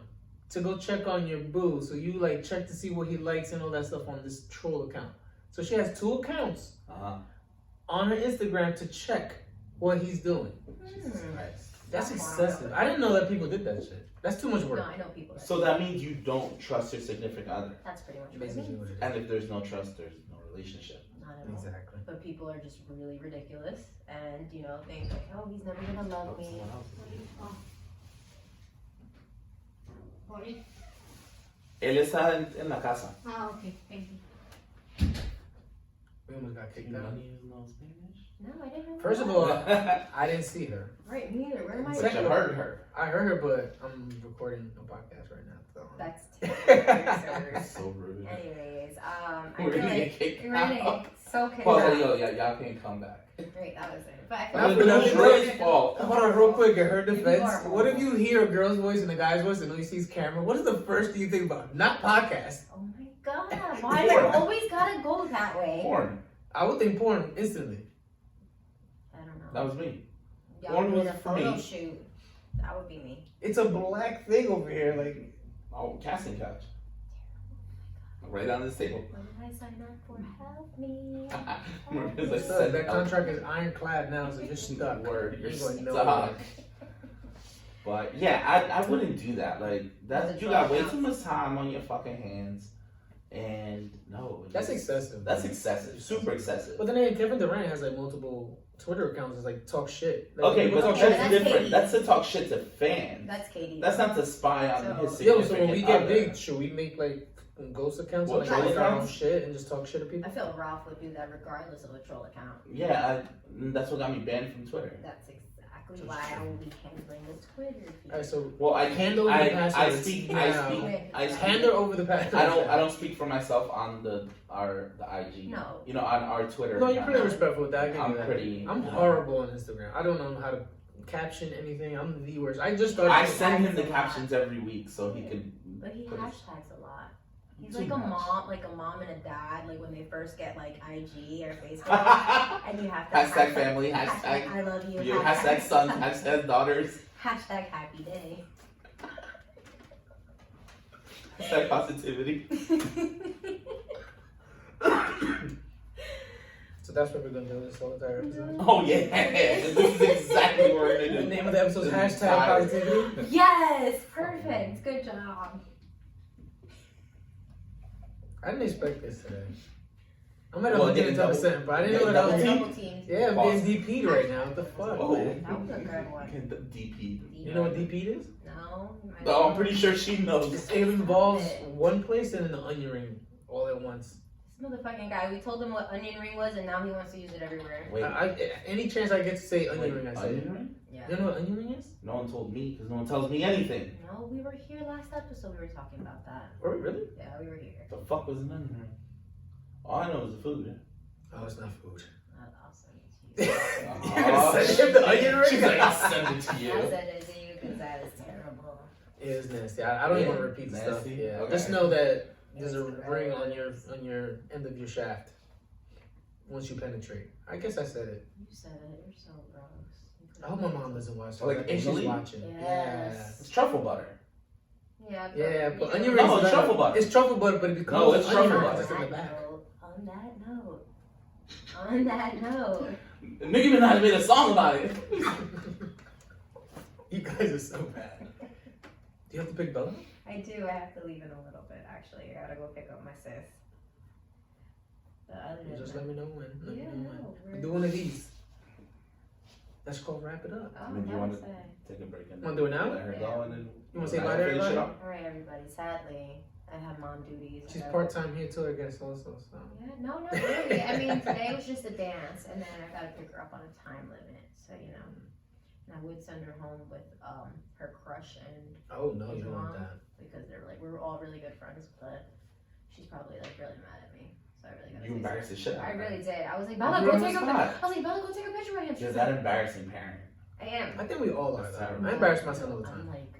Speaker 1: to go check on your boo. So you like check to see what he likes and all that stuff on this troll account. So she has 2 accounts on her Instagram to check what he's doing.
Speaker 2: Jesus Christ.
Speaker 1: That's
Speaker 3: That's
Speaker 1: excessive.
Speaker 3: wild.
Speaker 1: I didn't know that people did that shit. That's too much work.
Speaker 3: No, I know people. That
Speaker 2: So that means you don't trust your significant other.
Speaker 3: That's pretty much what it
Speaker 1: Basically
Speaker 3: means.
Speaker 1: what it is.
Speaker 2: And if there's no trust, there's no relationship.
Speaker 3: Not at all.
Speaker 1: Exactly.
Speaker 3: But people are just really ridiculous and, you know, think like, oh, he's never gonna love me.
Speaker 2: Someone else.
Speaker 4: Sorry.
Speaker 2: Él está en la casa.
Speaker 4: Ah, okay, thank you.
Speaker 1: We almost got kicked
Speaker 2: You
Speaker 1: out.
Speaker 2: know no Spanish?
Speaker 3: No, I didn't know.
Speaker 1: First of
Speaker 3: that.
Speaker 1: all, I didn't see her.
Speaker 3: Right, me either. Where am I?
Speaker 2: But you heard her.
Speaker 1: I heard her, but I'm recording a podcast right now. So.
Speaker 3: That's
Speaker 2: That's
Speaker 3: terrible.
Speaker 2: so rude.
Speaker 3: Anyways, I
Speaker 2: We're
Speaker 3: feel
Speaker 2: gonna
Speaker 3: like
Speaker 2: get kicked
Speaker 3: we're
Speaker 2: out.
Speaker 3: gonna so
Speaker 2: Well, yo, y'all can't come back.
Speaker 3: Great, that was it. But I
Speaker 1: Now,
Speaker 3: feel
Speaker 1: for
Speaker 3: like
Speaker 1: the
Speaker 2: Dre's fault.
Speaker 1: Hold on, real quick. In her
Speaker 3: You
Speaker 1: defense,
Speaker 3: are
Speaker 1: what if
Speaker 3: horrible.
Speaker 1: you hear a girl's voice and a guy's voice and all you see is camera? What is the first thing you think about? Not podcast.
Speaker 3: Oh my god, why do you always gotta go that way?
Speaker 2: Porn.
Speaker 1: I would think porn instantly.
Speaker 3: I don't know.
Speaker 2: That was me.
Speaker 3: Y'all
Speaker 2: porn
Speaker 3: doing
Speaker 2: was
Speaker 3: a
Speaker 2: for
Speaker 3: photo
Speaker 2: me.
Speaker 3: shoot. That would be me.
Speaker 1: It's a black thing over here. Like,
Speaker 2: Oh, casting couch. Right on this table.
Speaker 3: What did I sign up for? Help me.
Speaker 2: It's like
Speaker 1: so that contract is ironclad now, so you're stuck.
Speaker 2: Word, you're
Speaker 1: You're going
Speaker 2: stuck.
Speaker 1: nowhere.
Speaker 2: But yeah, I wouldn't do that. Like
Speaker 3: That's
Speaker 2: that,
Speaker 3: a
Speaker 2: you got way
Speaker 3: drug
Speaker 2: too much time on your fucking hands, and no,
Speaker 1: That's excessive.
Speaker 2: That's excessive, super excessive.
Speaker 1: But then again, Kevin Durant has like multiple Twitter accounts that's like talk shit. Like,
Speaker 2: Okay,
Speaker 1: people
Speaker 2: but
Speaker 1: talk
Speaker 2: that's
Speaker 1: shit.
Speaker 3: That's
Speaker 2: different.
Speaker 3: Katie.
Speaker 2: That's to talk shit to fans.
Speaker 3: That's Katie.
Speaker 2: That's not to spy on
Speaker 3: So-
Speaker 2: his
Speaker 1: Yo,
Speaker 2: significant
Speaker 1: so when we get
Speaker 2: other.
Speaker 1: big, should we make like ghost accounts
Speaker 2: What,
Speaker 1: and
Speaker 3: troll
Speaker 1: like make our own
Speaker 2: accounts?
Speaker 1: shit and just talk shit to people?
Speaker 3: I feel Ralph would do that regardless of a troll account.
Speaker 2: Yeah, that's what got me banned from Twitter.
Speaker 3: That's exactly why I will be handling the Twitter feed.
Speaker 1: Alright, so
Speaker 2: Well, I
Speaker 1: Handle the
Speaker 2: I
Speaker 1: passwords
Speaker 2: speak.
Speaker 1: now.
Speaker 2: I speak.
Speaker 1: hand her over the password.
Speaker 2: I don't speak for myself on the IG.
Speaker 3: No.
Speaker 2: You know, on our Twitter.
Speaker 1: No, you're
Speaker 2: account.
Speaker 1: pretty respectful with that. I give you
Speaker 2: I'm
Speaker 1: that.
Speaker 2: pretty.
Speaker 1: I'm horrible on Instagram. I don't know how to caption anything. I'm the worst. I just started.
Speaker 2: I send him the captions every week so he can.
Speaker 3: But he
Speaker 2: Put his-
Speaker 3: hashtags a lot. He's
Speaker 2: Too
Speaker 3: like a
Speaker 2: much.
Speaker 3: mom and a dad, like when they first get like IG or Facebook, and you have to
Speaker 2: Hashtag family, hashtag
Speaker 3: I love you,
Speaker 2: your hashtag sons, hashtag daughters,
Speaker 3: hashtag happy day.
Speaker 2: hashtag positivity.
Speaker 1: So that's what we're gonna do this whole entire episode.
Speaker 2: Oh yeah, this is exactly what we're
Speaker 1: The
Speaker 2: gonna do.
Speaker 1: name of the episode is
Speaker 2: This
Speaker 1: hashtag
Speaker 2: entire-
Speaker 1: positivity.
Speaker 3: Yes, perfect, good job.
Speaker 1: I didn't expect this today. I'm at
Speaker 2: Well,
Speaker 1: 110%, but I didn't know that I was.
Speaker 2: Double
Speaker 3: Double teams.
Speaker 1: Yeah, I'm
Speaker 2: Pause.
Speaker 1: getting DP'd right now. What the fuck,
Speaker 2: Oh,
Speaker 1: man?
Speaker 3: That was a good one.
Speaker 2: DP.
Speaker 1: You know what DP'd is?
Speaker 3: No. I
Speaker 2: Oh, I'm
Speaker 3: don't.
Speaker 2: pretty sure she knows.
Speaker 1: It involves one place and then the onion ring all at once.
Speaker 3: This motherfucking guy. We told him what onion ring was, and now he wants to use it everywhere.
Speaker 2: Wait,
Speaker 1: Any chance I get to say onion ring, I say it.
Speaker 2: onion ring?
Speaker 3: Yeah.
Speaker 1: You know what onion ring is?
Speaker 2: No one told me because no one tells me anything.
Speaker 3: No, we were here last episode. We were talking about that.
Speaker 1: Were we really?
Speaker 3: Yeah, we were here.
Speaker 2: The fuck was an onion ring? All I know is the food.
Speaker 1: Oh, it's not food.
Speaker 3: I'll send it to you.
Speaker 2: Oh,
Speaker 1: Send him the onion ring?
Speaker 2: She's like, I'll send it to
Speaker 3: I'll
Speaker 2: you.
Speaker 3: send it to you because that is terrible.
Speaker 1: It is nasty. I don't even want to repeat the stuff.
Speaker 2: Nasty?
Speaker 1: Yeah.
Speaker 2: Okay.
Speaker 1: Just know that there's a ring on your end of your shaft once you penetrate. I guess I said it.
Speaker 3: You said it. You're so gross.
Speaker 1: I hope my mom doesn't watch it.
Speaker 2: Like
Speaker 1: I think she's
Speaker 2: anally?
Speaker 1: watching.
Speaker 3: Yes.
Speaker 2: It's truffle butter.
Speaker 3: Yeah.
Speaker 1: Yeah, but onion
Speaker 2: No,
Speaker 1: rings.
Speaker 2: it's
Speaker 1: is
Speaker 2: truffle butter.
Speaker 1: It's truffle butter, but it becomes
Speaker 2: No, it's
Speaker 1: onion
Speaker 2: truffle
Speaker 1: rings
Speaker 2: butter.
Speaker 1: just in the back.
Speaker 3: On that note.
Speaker 2: Nicki Minaj made a song about it.
Speaker 1: You guys are so bad. Do you have to pick Bella?
Speaker 3: I do. I have to leave in a little bit. Actually, I gotta go pick up my sis. But other than
Speaker 1: Just
Speaker 3: that,
Speaker 1: let me know when. Let me
Speaker 3: Yeah,
Speaker 1: know when.
Speaker 3: no,
Speaker 1: We'll do one of these. That's called wrap it up.
Speaker 3: oh,
Speaker 2: I mean, do you want to
Speaker 3: say.
Speaker 2: take a break and
Speaker 1: Wanna do it now?
Speaker 2: let her go and then
Speaker 1: You want to say
Speaker 2: let
Speaker 1: bye
Speaker 2: her
Speaker 1: to
Speaker 2: finish it
Speaker 1: everybody?
Speaker 2: up?
Speaker 3: All right, everybody. Sadly, I have mom duties.
Speaker 1: She's
Speaker 3: I gotta-
Speaker 1: part time here too, I guess. Also, so.
Speaker 3: Yeah, no, not really. I mean, today was just a dance, and then I gotta pick her up on a time limit. So you know, and I would send her home with her crush, and
Speaker 1: Oh no, you don't want that.
Speaker 3: because they're like we're all really good friends, but she's probably like really mad at me. So I really gotta.
Speaker 2: You
Speaker 3: say
Speaker 2: embarrassed the shit out
Speaker 3: I
Speaker 2: of her.
Speaker 3: really did. I was like,
Speaker 2: You
Speaker 3: Bella,
Speaker 2: put
Speaker 3: go
Speaker 2: her on
Speaker 3: take
Speaker 2: the
Speaker 3: a
Speaker 2: spot.
Speaker 3: picture. I was like, Bella, go take a picture of him. She's
Speaker 2: You're
Speaker 3: like,
Speaker 2: that embarrassing parent.
Speaker 3: I am.
Speaker 1: I think we all are.
Speaker 2: That's
Speaker 1: Though.
Speaker 2: terrible.
Speaker 1: I embarrass my son all the
Speaker 3: I'm
Speaker 1: time.
Speaker 3: like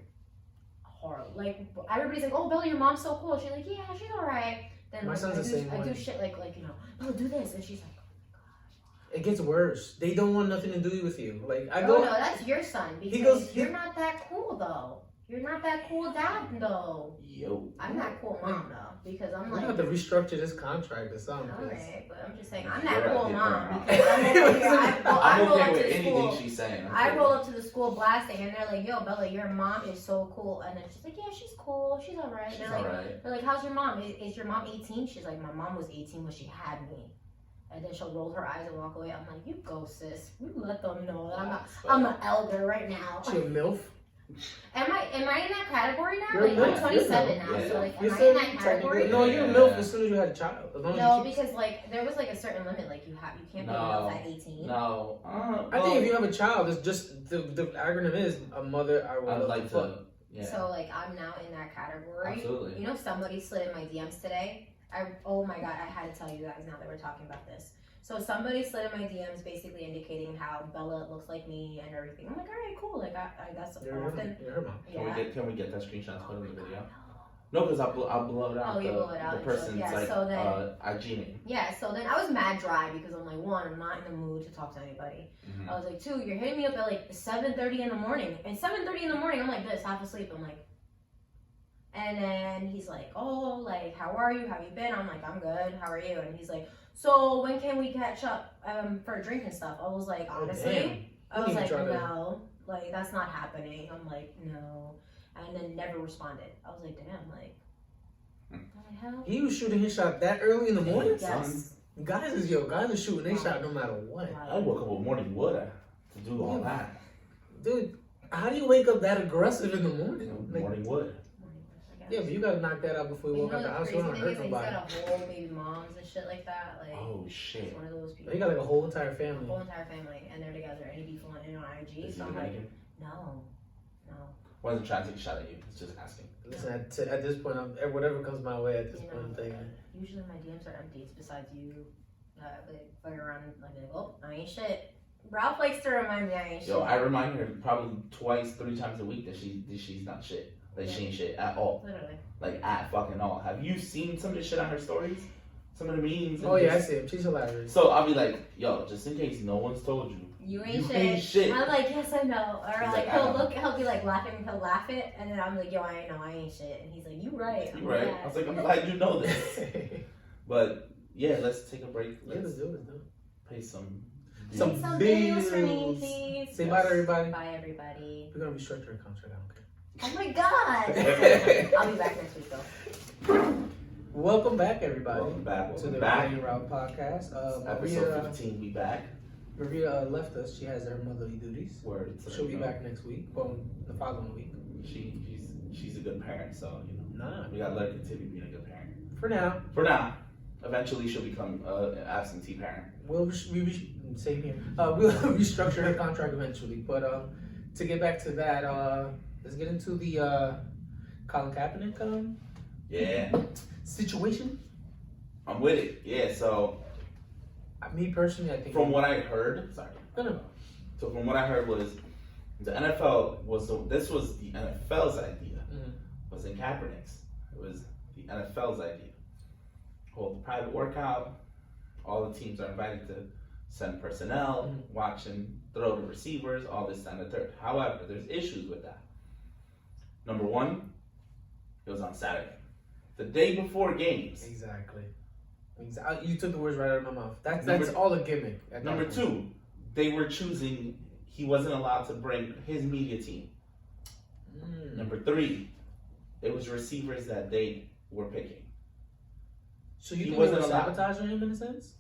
Speaker 3: horrible. Like everybody's like, oh, Bella, your mom's so cool. She's like, yeah, she's alright. Then
Speaker 1: My
Speaker 3: like,
Speaker 1: son's the same
Speaker 3: I do
Speaker 1: way.
Speaker 3: shit like you know, Bella, do this, and she's like.
Speaker 1: It gets worse. They don't want nothing to do with you. Like I
Speaker 3: Oh
Speaker 1: go.
Speaker 3: no, that's your son because
Speaker 1: goes-
Speaker 3: you're not that cool though. You're not that cool dad though.
Speaker 2: Yo.
Speaker 3: I'm that cool mom though because I'm
Speaker 1: We
Speaker 3: like.
Speaker 1: have to restructure this contract or something. 'cause-
Speaker 3: Alright, but I'm just saying I'm that
Speaker 2: You're
Speaker 3: cool
Speaker 2: right,
Speaker 3: mom
Speaker 2: you're
Speaker 3: because I'm over here. I
Speaker 2: I'm
Speaker 3: roll
Speaker 2: okay
Speaker 3: up
Speaker 2: with
Speaker 3: to the
Speaker 2: anything
Speaker 3: school.
Speaker 2: she's saying.
Speaker 3: I roll up to the school blasting and they're like, "Yo, Bella, your mom is so cool." And then she's like, "Yeah, she's cool. She's alright."
Speaker 2: She's
Speaker 3: They're like,
Speaker 2: alright.
Speaker 3: "They're like, how's your mom? Is your mom 18?" She's like, "My mom was 18 when she had me." And then she'll roll her eyes and walk away. I'm like, "You go, sis. You let them know that I'm an elder right now."
Speaker 1: She a milf.
Speaker 3: Am I in that category now?
Speaker 1: You're
Speaker 3: Like
Speaker 1: a
Speaker 3: I'm
Speaker 1: milf.
Speaker 3: 27
Speaker 2: You're a
Speaker 3: now,
Speaker 2: milf.
Speaker 3: so like am
Speaker 1: You're
Speaker 3: I
Speaker 1: still
Speaker 3: in that category?
Speaker 1: No, you're a
Speaker 2: Yeah.
Speaker 1: milf as soon as you had a child. As long as
Speaker 3: No,
Speaker 1: you keep-
Speaker 3: because like there was like a certain limit, like you can't be a
Speaker 2: No.
Speaker 3: milf at 18.
Speaker 2: No.
Speaker 1: I think if you have a child, it's just the acronym is a mother. I
Speaker 2: I'd
Speaker 1: would
Speaker 2: like to. Yeah.
Speaker 3: So like I'm now in that category.
Speaker 2: Absolutely.
Speaker 3: You know, somebody slid in my DMs today. Oh my god, I had to tell you guys now that we're talking about this. So somebody slid in my DMs, basically indicating how Bella looks like me and everything. I'm like, all right, cool. Like that's
Speaker 1: You're
Speaker 3: often.
Speaker 1: her mom.
Speaker 3: Yeah.
Speaker 2: Can we get that screenshot
Speaker 3: Oh
Speaker 2: put in the
Speaker 3: my
Speaker 2: video?
Speaker 3: God,
Speaker 2: No, because I'll blow it out.
Speaker 3: Oh, you blow it out.
Speaker 2: The person's
Speaker 3: Yeah,
Speaker 2: like
Speaker 3: so then-
Speaker 2: IG name.
Speaker 3: Yeah, so then I was mad dry because I'm like, one, I'm not in the mood to talk to anybody.
Speaker 2: Mhm.
Speaker 3: I was like, two, you're hitting me up at like 7:30 in the morning. And 7:30 in the morning, I'm like this, half asleep. I'm like, and then he's like, oh, like, how are you? How you been? I'm like, I'm good. How are you? And he's like, so when can we catch up for a drink and stuff? I was like, honestly, I was
Speaker 1: You
Speaker 3: like,
Speaker 1: try to-
Speaker 3: no, like that's not happening. I'm like, no, and then never responded. I was like, damn, like, what the hell?
Speaker 1: He was shooting his shot that early in the morning.
Speaker 3: Yes.
Speaker 1: Guys are shooting their shot no matter what.
Speaker 2: I woke up with morning wood to do all that.
Speaker 1: Dude, how do you wake up that aggressive in the morning? Like,
Speaker 2: Morning wood.
Speaker 1: yeah, but you gotta knock that out before you
Speaker 3: You
Speaker 1: walk
Speaker 3: know
Speaker 1: out the
Speaker 3: the
Speaker 1: house. You
Speaker 3: crazy
Speaker 1: don't
Speaker 3: thing
Speaker 1: hurt
Speaker 3: is, he's
Speaker 1: nobody.
Speaker 3: got a whole baby moms and shit like that. Like,
Speaker 2: Oh
Speaker 3: he's
Speaker 2: shit.
Speaker 3: one of those people.
Speaker 1: He got like a whole entire
Speaker 3: A
Speaker 1: family.
Speaker 3: whole entire family, and they're together, and he be flying on IG.
Speaker 2: Is he
Speaker 3: So I'm like,
Speaker 2: Dominican?
Speaker 3: no.
Speaker 2: Wasn't trying to take a shot at you. It's just asking.
Speaker 1: Listen, at this point, whatever comes my way at this
Speaker 3: You
Speaker 1: point, I'm
Speaker 3: know,
Speaker 1: thinking.
Speaker 3: usually my DMs are empty. Besides you, like fucking around, like, oh, I ain't shit. Ralph likes to remind me I ain't shit.
Speaker 2: Yo, I remind her probably 2, 3 times a week that she's not shit. Like she ain't shit at all.
Speaker 3: Literally.
Speaker 2: Like at fucking all. Have you seen some of the shit on her stories? Some of the memes? and
Speaker 1: Oh yeah, I
Speaker 2: just-
Speaker 1: see him. She's hilarious.
Speaker 2: So I'll be like, yo, just in case no one's told you.
Speaker 3: You
Speaker 2: You
Speaker 3: ain't
Speaker 2: ain't
Speaker 3: shit.
Speaker 2: shit.
Speaker 3: I'm like, yes, I know. Or
Speaker 2: He's
Speaker 3: like,
Speaker 2: like, I know.
Speaker 3: he'll be like laughing, he'll laugh it, and then I'm like, yo, I ain't know, I ain't shit. And he's like, you right. I'm
Speaker 2: You
Speaker 3: like,
Speaker 2: right?
Speaker 3: "Yeah."
Speaker 2: I was like, I'm glad you know this.
Speaker 1: Yeah,
Speaker 2: But yeah, let's take a break.
Speaker 1: let's
Speaker 2: Let's
Speaker 1: do it.
Speaker 2: pay some.
Speaker 1: Some
Speaker 3: Some bills for me,
Speaker 1: bills.
Speaker 3: please.
Speaker 1: Say bye to everybody.
Speaker 3: Bye, everybody.
Speaker 1: We're gonna restructure a contract. I don't care.
Speaker 3: Oh my god. I'll be back next week though.
Speaker 1: Welcome back, everybody,
Speaker 2: Welcome back.
Speaker 1: to the
Speaker 2: Welcome back.
Speaker 1: Running Route podcast.
Speaker 2: Episode 15, we back.
Speaker 1: Maria left us. She has her motherly duties.
Speaker 2: Word.
Speaker 1: She'll be back next week. Well, the following week.
Speaker 2: She's a good parent, so you know
Speaker 1: Nah.
Speaker 2: we gotta let her continue being a good parent.
Speaker 1: For now,
Speaker 2: For now, eventually she'll become an absentee parent.
Speaker 1: same here. We'll restructure her contract eventually. But to get back to that, let's get into the Colin Kaepernick
Speaker 2: Yeah,
Speaker 1: situation.
Speaker 2: I'm with it. Yeah, so
Speaker 1: Me personally, I think.
Speaker 2: from what I heard, sorry.
Speaker 1: No.
Speaker 2: So from what I heard was the NFL this was the NFL's idea.
Speaker 1: Mm.
Speaker 2: wasn't Kaepernick's. It was the NFL's idea. Hold a private workout. All the teams are invited to send personnel, watch and throw the receivers, all this and the third. However, there's issues with that. Number one, it was on Saturday, the day before games.
Speaker 1: Exactly. You took the words right out of my mouth. That's all a gimmick.
Speaker 2: Number two, they were choosing. He wasn't allowed to bring his media team. Number three, it was receivers that they were picking.
Speaker 1: So you think they were sabotaging him in a sense?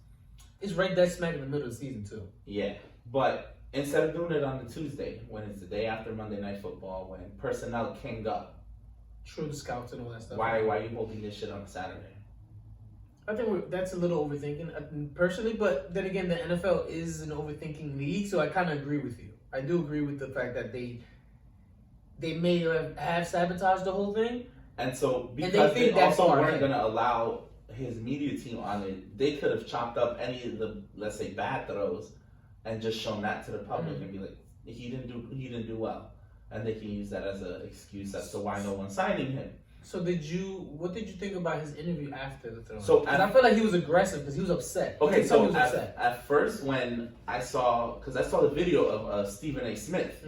Speaker 1: It's right dead smack in the middle of the season too.
Speaker 2: Yeah, but instead of doing it on the Tuesday, when it's the day after Monday Night Football, when personnel came up,
Speaker 1: true, the scouts and all that stuff.
Speaker 2: Why are you holding this shit on a Saturday?
Speaker 1: I think that's a little overthinking personally, but then again, the NFL is an overthinking league, so I kind of agree with you. I do agree with the fact that they may have sabotaged the whole thing,
Speaker 2: and so because they also weren't going to allow his media team on it, they could have chopped up any of the, let's say, bad throws, and just shown that to the public and be like, he didn't do well, and they can use that as an excuse as to why no one's signing him.
Speaker 1: So what did you think about his interview after the throw?
Speaker 2: So
Speaker 1: I feel like he was aggressive because he was upset.
Speaker 2: Okay, so at first when I saw the video of Stephen A. Smith,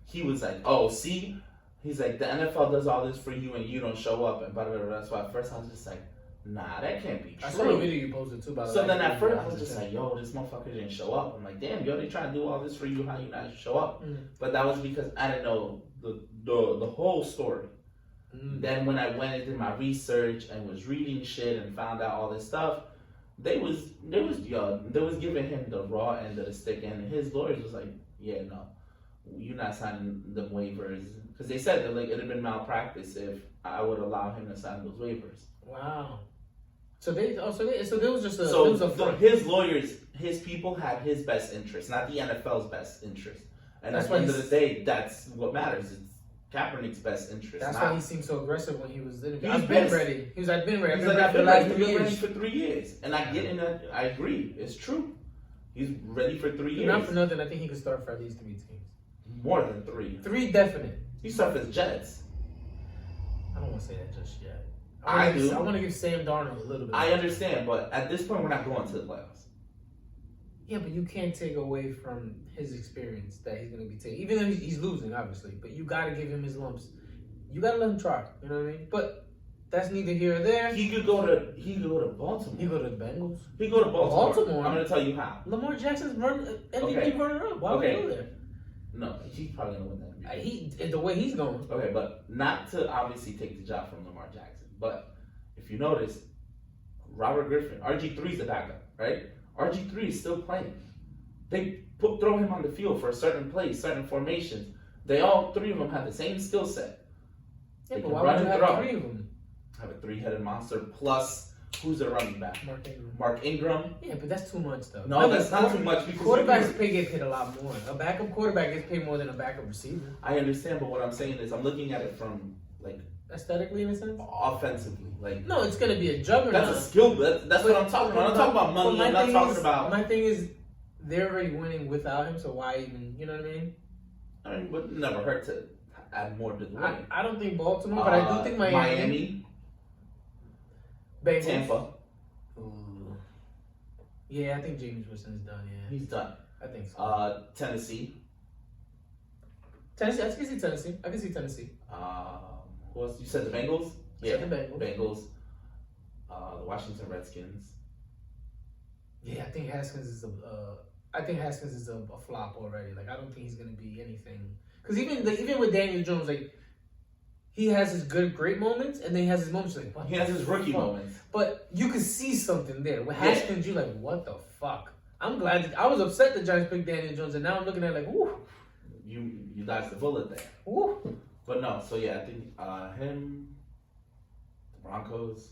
Speaker 2: he was like, "Oh, see," he's like, "The NFL does all this for you and you don't show up," and blah blah blah. So at first I was just like, "Nah, that can't be true."
Speaker 1: I saw the video you posted too. By the way.
Speaker 2: So then at first I was just like, "Yo, this motherfucker didn't show up." I'm like, "Damn, yo, they trying to do all this for you, how you not show up?" But that was because I didn't know the whole story. Then when I went and did my research and was reading shit and found out all this stuff, they was giving him the raw end of the stick, and his lawyers was like, "Yeah, no, you're not signing them waivers," because they said that like it'd have been malpractice if I would allow him to sign those waivers.
Speaker 1: Wow. So there was just a
Speaker 2: his lawyers, his people had his best interest, not the NFL's best interest, and at the end of the day, that's what matters. It's Kaepernick's best interest.
Speaker 1: That's why he seemed so aggressive when he was in it.
Speaker 2: I've been
Speaker 1: ready. He was, I've been ready.
Speaker 2: I've been ready for 3 years. And I get in that. I agree. It's true. He's ready for 3 years.
Speaker 1: Not for nothing, I think he could start for at least 3 teams.
Speaker 2: More than 3.
Speaker 1: 3 definite.
Speaker 2: He start for the Jets.
Speaker 1: I don't want to say that just yet.
Speaker 2: I
Speaker 1: want to give Sam Darnold a little bit.
Speaker 2: I understand, but at this point, we're not going to the playoffs.
Speaker 1: Yeah, but you can't take away from his experience that he's going to be taking. Even though he's losing, obviously. But you got to give him his lumps. You got to let him try. You know what I mean? But that's neither here or there.
Speaker 2: He could go to Baltimore.
Speaker 1: He could go to the Bengals.
Speaker 2: He could go to Baltimore.
Speaker 1: Baltimore.
Speaker 2: I'm going to tell you how.
Speaker 1: Lamar Jackson's MVP runner up. Why would he go there?
Speaker 2: No, he's probably going to win that.
Speaker 1: The way he's going.
Speaker 2: Okay, but not to obviously take the job from Lamar Jackson. But if you notice, Robert Griffin, RG3 is the backup, right? RG3 is still playing. They throw him on the field for a certain play, certain formations. All 3 of them have the same skill set.
Speaker 1: Yeah, but why would you have 3 of them?
Speaker 2: Have a 3-headed monster plus who's the running back? Mark Ingram.
Speaker 1: Yeah, but that's too much though.
Speaker 2: No, that's not too much because
Speaker 1: quarterbacks get paid a lot more. A backup quarterback gets paid more than a backup receiver.
Speaker 2: I understand, but what I'm saying is I'm looking at it from like
Speaker 1: aesthetically in a sense.
Speaker 2: Offensively, like
Speaker 1: no, it's gonna be a juggernaut.
Speaker 2: That's a skill. That's what I'm talking about. I'm talking about money. I'm not talking about.
Speaker 1: My thing is, they're already winning without him, so why even? You know what I mean?
Speaker 2: I mean, it would never hurt to add more to the winning.
Speaker 1: I don't think Baltimore, but I do think Miami. Bengals.
Speaker 2: Tampa.
Speaker 1: Ooh. Yeah, I think James Winston's done. Yeah,
Speaker 2: he's done.
Speaker 1: I think so.
Speaker 2: Tennessee.
Speaker 1: I can see Tennessee. I can see Tennessee.
Speaker 2: Who else? You said the Bengals?
Speaker 1: Yeah, the Bengals.
Speaker 2: The Washington Redskins.
Speaker 1: Yeah, I think Haskins is a flop already. Like I don't think he's gonna be anything. Because even with Daniel Jones, like he has his great moments, and then he has his moments like what
Speaker 2: he has his rookie moments.
Speaker 1: But you can see something there. With Haskins, you're like, what the fuck? I'm glad I was upset the Giants picked Daniel Jones, and now I'm looking at it like, whoo.
Speaker 2: You dodged the bullet there.
Speaker 1: Woo.
Speaker 2: But no, so yeah, I think him, the Broncos.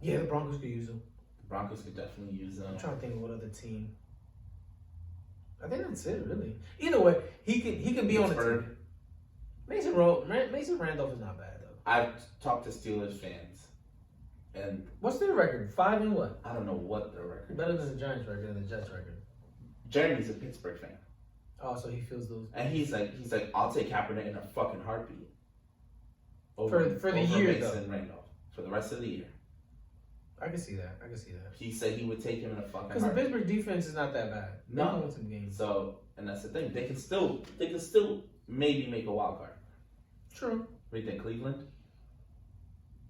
Speaker 1: Yeah, the Broncos could use him.
Speaker 2: The Broncos could definitely use him.
Speaker 1: I'm trying to think of what other team. I think that's it, really. Either way, he can be on the team. Mason Randolph is not bad though.
Speaker 2: I've talked to Steelers fans, and
Speaker 1: what's their record? 5 and what?
Speaker 2: I don't know what their record.
Speaker 1: Better than the Giants' record and the Jets' record.
Speaker 2: Jeremy's a Pittsburgh fan.
Speaker 1: Oh, so he feels those.
Speaker 2: And he's like, I'll take Kaepernick in a fucking heartbeat. over
Speaker 1: For the year,
Speaker 2: Mason Randolph for the rest of the year.
Speaker 1: I can see that.
Speaker 2: He said he would take him in a fucking.
Speaker 1: Because the Pittsburgh defense is not that bad. They
Speaker 2: No.
Speaker 1: can win some games.
Speaker 2: So, and that's the thing. They can still maybe make a wild card.
Speaker 1: True.
Speaker 2: What do you think, Cleveland